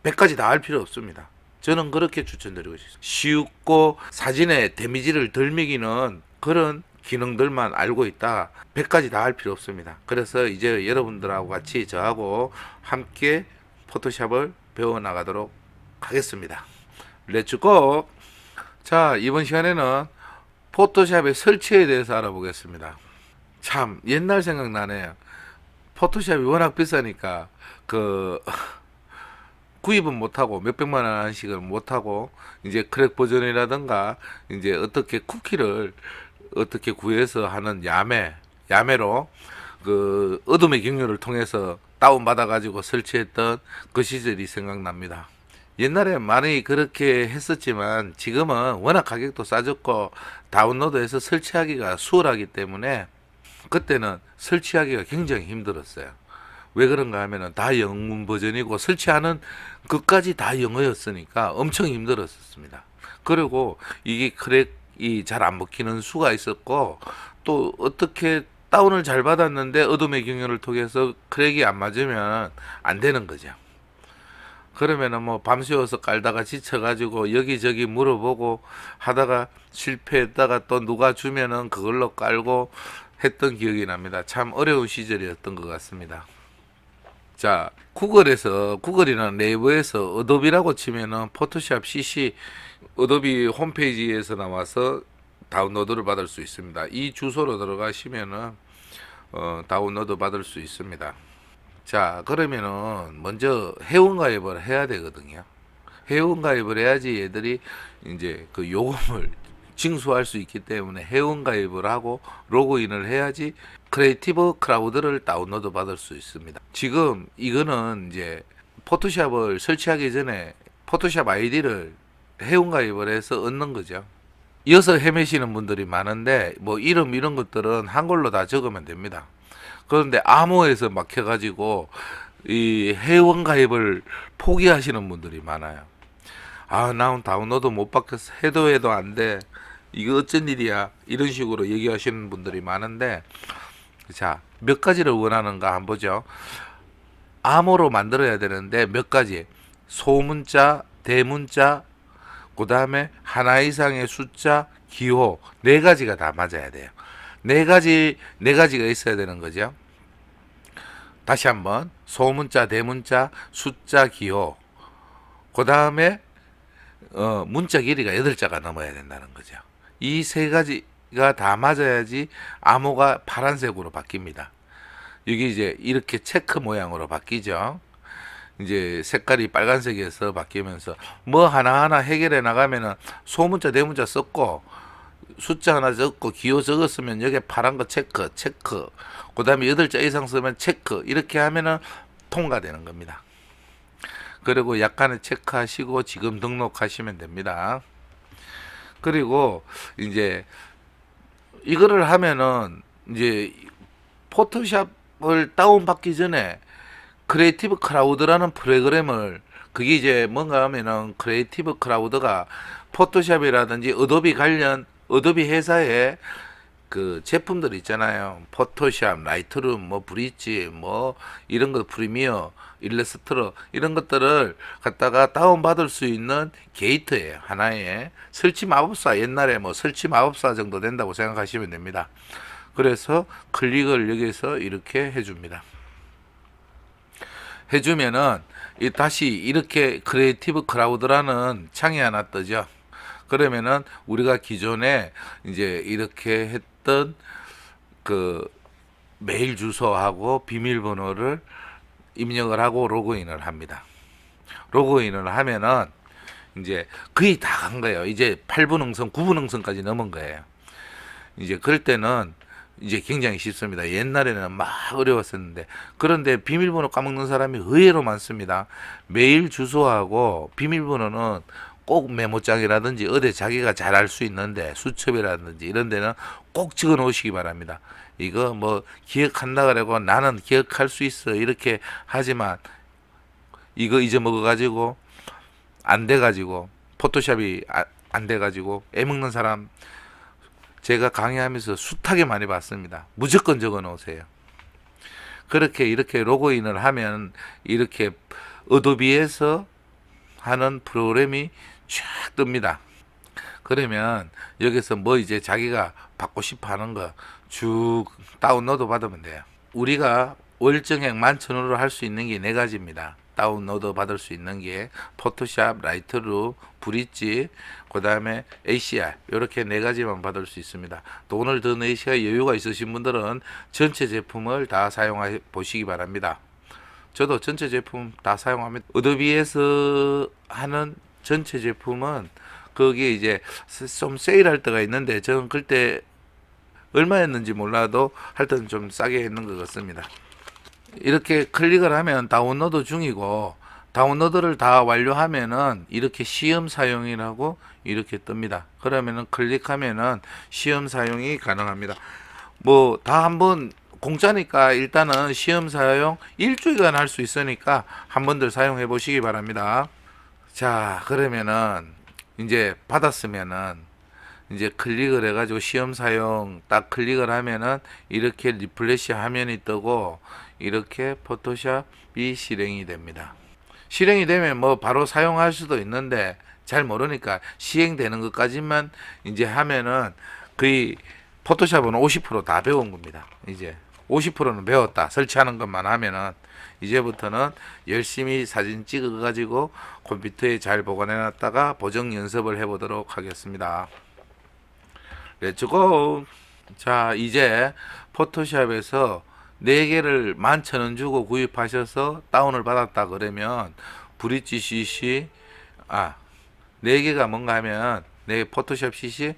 100가지 다 알 필요 없습니다. 저는 그렇게 추천드리고 싶습니다. 쉽고 사진에 데미지를 덜 매기는 그런 기능들만 알고 있다. 100가지 다 할 필요 없습니다. 그래서 이제 여러분들하고 같이 저하고 함께 포토샵을 배워나가도록 하겠습니다. 렛츠고! 자, 이번 시간에는 포토샵의 설치에 대해서 알아보겠습니다. 참 옛날 생각나네요. 포토샵이 워낙 비싸니까 구입은 못하고 몇백만 원씩을 못하고 이제 크랙 버전이라든가 이제 어떻게 쿠키를 어떻게 구해서 하는 야매로 그 어둠의 경로를 통해서 다운받아 가지고 설치했던 그 시절이 생각납니다. 옛날에 많이 그렇게 했었지만 지금은 워낙 가격도 싸졌고 다운로드해서 설치하기가 수월하기 때문에 그때는 설치하기가 굉장히 힘들었어요. 왜 그런가 하면은 다 영문 버전이고 설치하는 것까지 다 영어였으니까 엄청 힘들었습니다. 그리고 이게 크랙이 잘 안 먹히는 수가 있었고 또 어떻게 다운을 잘 받았는데 어둠의 경로를 통해서 크랙이 안 맞으면 안 되는 거죠. 그러면은 뭐 밤새워서 깔다가 지쳐가지고 여기저기 물어보고 하다가 실패했다가 또 누가 주면은 그걸로 깔고 했던 기억이 납니다. 참 어려운 시절이었던 것 같습니다. 자, 구글이나 네이버에서 어도비라고 치면은 포토샵 CC 어도비 홈페이지에서 나와서 다운로드를 받을 수 있습니다. 이 주소로 들어가시면은 다운로드 받을 수 있습니다. 자, 그러면은 먼저 회원가입을 해야 되거든요. 회원가입을 해야지 얘들이 이제 그 요금을 징수할 수 있기 때문에 회원가입을 하고 로그인을 해야지 크리에이티브 클라우드를 다운로드 받을 수 있습니다. 지금 이거는 이제 포토샵을 설치하기 전에 포토샵 아이디를 회원가입을 해서 얻는 거죠. 이어서 헤매시는 분들이 많은데 뭐 이름 이런 것들은 한글로 다 적으면 됩니다. 그런데 암호에서 막혀가지고 이 회원가입을 포기하시는 분들이 많아요. 나 다운로드 못 받겠어. 해도 안 돼. 이거 어쩐 일이야. 이런 식으로 얘기하시는 분들이 많은데 자, 몇 가지를 원하는가 한번 보죠. 암호로 만들어야 되는데 몇 가지. 소문자, 대문자, 그 다음에 하나 이상의 숫자, 기호. 4가지가 다 맞아야 돼요. 4가지가 있어야 되는 거죠. 다시 한번. 소문자, 대문자, 숫자, 기호. 그 다음에 문자 길이가 8자가 넘어야 된다는 거죠. 이 3가지 가 다 맞아야지 암호가 파란색으로 바뀝니다. 이게 이제 이렇게 체크 모양으로 바뀌죠. 이제 색깔이 빨간색에서 바뀌면서 뭐 하나하나 해결해 나가면은 소문자 대문자 썼고 숫자 하나 적고 기호 적었으면 여기에 파란 거 체크 체크, 그 다음에 8자 이상 쓰면 체크, 이렇게 하면은 통과되는 겁니다. 그리고 약간의 체크하시고 지금 등록하시면 됩니다. 그리고 이제 이거를 하면은 이제 포토샵을 다운받기 전에 크리에이티브 클라우드라는 프로그램을, 그게 이제 뭔가 하면은 크리에이티브 클라우드가 포토샵이라든지 어도비 관련 어도비 회사의 그 제품들 있잖아요. 포토샵, 라이트룸, 뭐 브릿지, 뭐 이런 거, 프리미어, 일러스트러, 이런 것들을 갖다가 다운받을 수 있는 게이트예요. 하나의 설치 마법사, 옛날에 뭐 설치 마법사 정도 된다고 생각하시면 됩니다. 그래서 클릭을 여기서 이렇게 해줍니다. 해주면은 다시 이렇게 크리에이티브 클라우드라는 창이 하나 뜨죠. 그러면은 우리가 기존에 이제 이렇게 했던 그 메일 주소하고 비밀번호를 입력을 하고 로그인을 합니다. 로그인을 하면은 이제 거의 다 간 거예요. 이제 8분 응성, 9분 응성까지 넘은 거예요. 이제 그럴 때는 이제 굉장히 쉽습니다. 옛날에는 막 어려웠었는데, 그런데 비밀번호 까먹는 사람이 의외로 많습니다. 메일 주소하고 비밀번호는 꼭 메모장이라든지 어디 자기가 잘 알 수 있는데 수첩이라든지 이런 데는 꼭 적어 놓으시기 바랍니다. 이거 뭐 기억한다 그러고 나는 기억할 수 있어 이렇게 하지만 이거 잊어먹어 가지고 안 돼 가지고 포토샵이 안 돼 가지고 애먹는 사람 제가 강의하면서 숱하게 많이 봤습니다. 무조건 적어 놓으세요. 그렇게 이렇게 로그인을 하면 이렇게 어도비에서 하는 프로그램이 쫙 뜹니다. 그러면 여기서 뭐 이제 자기가 받고 싶어 하는 거 쭉 다운로드 받으면 돼요. 우리가 월정액 11,000원으로 할 수 있는 게 4가지입니다. 다운로드 받을 수 있는 게 포토샵, 라이트룸, 브릿지, 그 다음에 ACR, 이렇게 4가지만 받을 수 있습니다. 돈을 더 내시가 여유가 있으신 분들은 전체 제품을 다 사용해 보시기 바랍니다. 저도 전체 제품 다 사용합니다. 어도비에서 하는 전체 제품은 거기에 이제 좀 세일할 때가 있는데 저는 그때 얼마였는지 몰라도 할 때는 좀 싸게 했는 것 같습니다. 이렇게 클릭을 하면 다운로드 중이고, 다운로드를 다 완료하면은 이렇게 시험 사용이라고 이렇게 뜹니다. 그러면은 클릭하면은 시험 사용이 가능합니다. 뭐 다 한번 공짜니까 일단은 시험 사용 일주일간 할 수 있으니까 한 번들 사용해 보시기 바랍니다. 자, 그러면은 이제 받았으면은 이제 클릭을 해가지고 시험 사용 딱 클릭을 하면은 이렇게 리플래시 화면이 뜨고 이렇게 포토샵이 실행이 됩니다. 실행이 되면 뭐 바로 사용할 수도 있는데 잘 모르니까 시행되는 것까지만 이제 하면은 거의 포토샵은 50% 다 배운 겁니다. 이제 50%는 배웠다. 설치하는 것만 하면은 이제부터는 열심히 사진 찍어 가지고 컴퓨터에 잘 보관해 놨다가 보정 연습을 해 보도록 하겠습니다. 렛츠고. 자, 이제 포토샵에서 4개를 11,000원 주고 구입하셔서 다운을 받았다 그러면 브릿지 CC 4개가 뭔가 하면 포토샵 CC,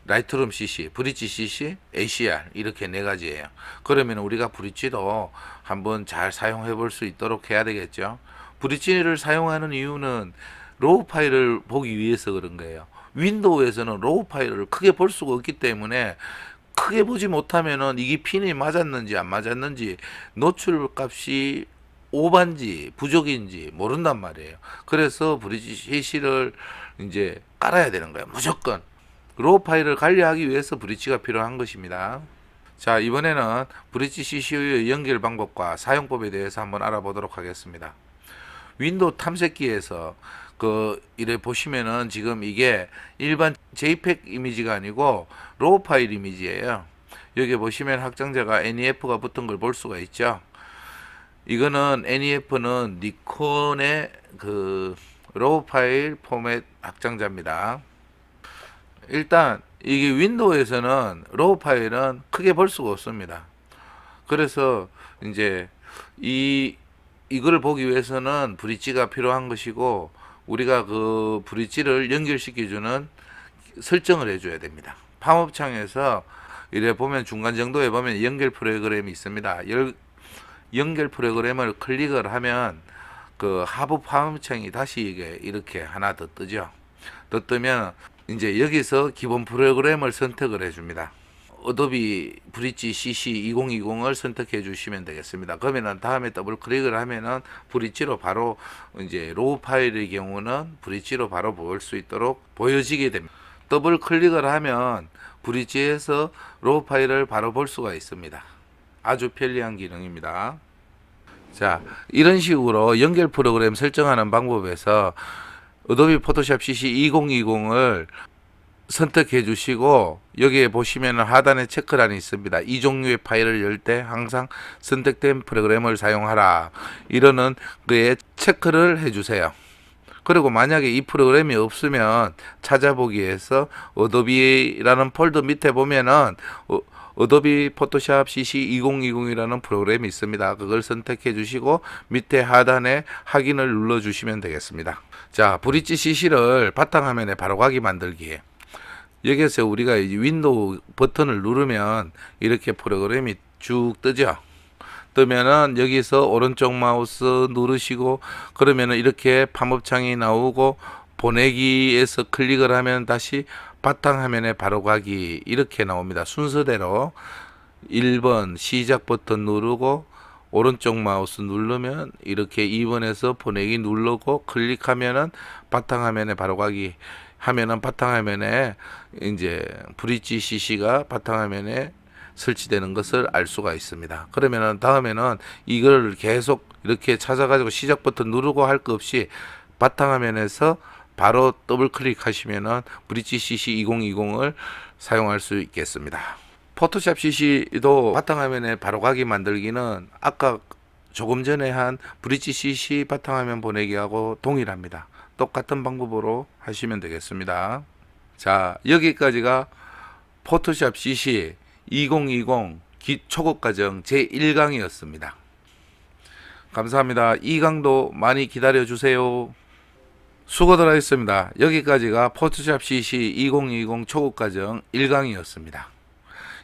라이트룸 CC, 브릿지 CC, ACR 이렇게 4가지예요. 그러면 우리가 브릿지도 한번 잘 사용해 볼 수 있도록 해야 되겠죠. 브릿지를 사용하는 이유는 로우 파일을 보기 위해서 그런 거예요. 윈도우에서는 로우 파일을 크게 볼 수가 없기 때문에 크게 보지 못하면은 이게 핀이 맞았는지 안 맞았는지 노출 값이 오반지 부족인지 모른단 말이에요. 그래서 브릿지 CC를 이제 깔아야 되는 거예요. 무조건 로우 파일을 관리하기 위해서 브릿지가 필요한 것입니다. 자, 이번에는 브릿지 CC의 연결 방법과 사용법에 대해서 한번 알아보도록 하겠습니다. 윈도우 탐색기에서 이래 보시면은 지금 이게 일반 JPEG 이미지가 아니고 로우 파일 이미지예요. 여기 보시면 확장자가 NEF가 붙은 걸 볼 수가 있죠. 이거는 NEF는 니콘의 로우 파일 포맷 확장자입니다. 일단 이게 윈도우에서는 로우 파일은 크게 볼 수가 없습니다. 그래서 이제 이걸 보기 위해서는 브릿지가 필요한 것이고, 우리가 그 브릿지를 연결시켜주는 설정을 해줘야 됩니다. 팝업 창에서 이래 보면 중간 정도에 보면 연결 프로그램이 있습니다. 연결 프로그램을 클릭을 하면 그 하부 팝업 창이 다시 이렇게 하나 더 뜨죠. 더 뜨면 이제 여기서 기본 프로그램을 선택을 해줍니다. 어도비 브릿지 CC 2020을 선택해 주시면 되겠습니다. 그러면은 다음에 더블 클릭을 하면은 브릿지로 바로 이제 로우 파일의 경우는 브릿지로 바로 볼 수 있도록 보여지게 됩니다. 더블 클릭을 하면 브릿지에서 로우 파일을 바로 볼 수가 있습니다. 아주 편리한 기능입니다. 자, 이런 식으로 연결 프로그램 설정하는 방법에서 어도비 포토샵 CC 2020을 선택해 주시고, 여기에 보시면 하단에 체크란이 있습니다. 이 종류의 파일을 열 때 항상 선택된 프로그램을 사용하라, 이러는 그에 체크를 해 주세요. 그리고 만약에 이 프로그램이 없으면 찾아보기에서 어도비라는 폴더 밑에 보면은 어도비 포토샵 CC 2020이라는 프로그램이 있습니다. 그걸 선택해 주시고 밑에 하단에 확인을 눌러 주시면 되겠습니다. 자, 브릿지 CC를 바탕화면에 바로가기 만들기. 여기에서 우리가 이제 윈도우 버튼을 누르면 이렇게 프로그램이 쭉 뜨죠. 뜨면은 여기서 오른쪽 마우스 누르시고, 그러면은 이렇게 팝업창이 나오고, 보내기에서 클릭을 하면 다시 바탕화면에 바로가기 이렇게 나옵니다. 순서대로 1번 시작 버튼 누르고 오른쪽 마우스 누르면 이렇게 2번에서 보내기 누르고 클릭하면은 바탕화면에 바로가기 하면은 바탕화면에 이제 브릿지 CC가 바탕화면에 설치되는 것을 알 수가 있습니다. 그러면은 다음에는 이걸 계속 이렇게 찾아가지고 시작 버튼 누르고 할 거 없이 바탕화면에서 바로 더블 클릭하시면은 브릿지 CC 2020을 사용할 수 있겠습니다. 포토샵 CC도 바탕화면에 바로가기 만들기는 아까 조금 전에 한 브릿지 CC 바탕화면 보내기하고 동일합니다. 똑같은 방법으로 하시면 되겠습니다. 자, 여기까지가 포토샵 CC 2020 초급과정 제1강이었습니다. 감사합니다. 2강도 많이 기다려 주세요. 수고들 하셨습니다. 여기까지가 포토샵 CC 2020 초급과정 1강이었습니다.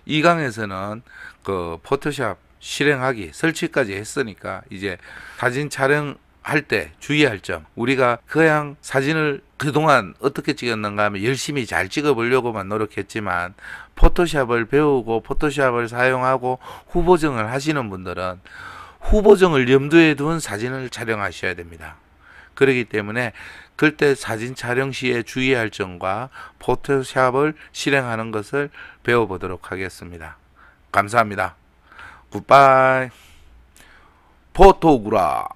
2강에서는 그 포토샵 실행하기 설치까지 했으니까 이제 사진 촬영할 때 주의할 점, 우리가 그냥 사진을 그동안 어떻게 찍었는가 하면 열심히 잘 찍어 보려고만 노력했지만 포토샵을 배우고 포토샵을 사용하고 후보정을 하시는 분들은 후보정을 염두에 둔 사진을 촬영하셔야 됩니다. 그렇기 때문에 그때 사진 촬영 시에 주의할 점과 포토샵을 실행하는 것을 배워보도록 하겠습니다. 감사합니다. 굿바이. 포토그라.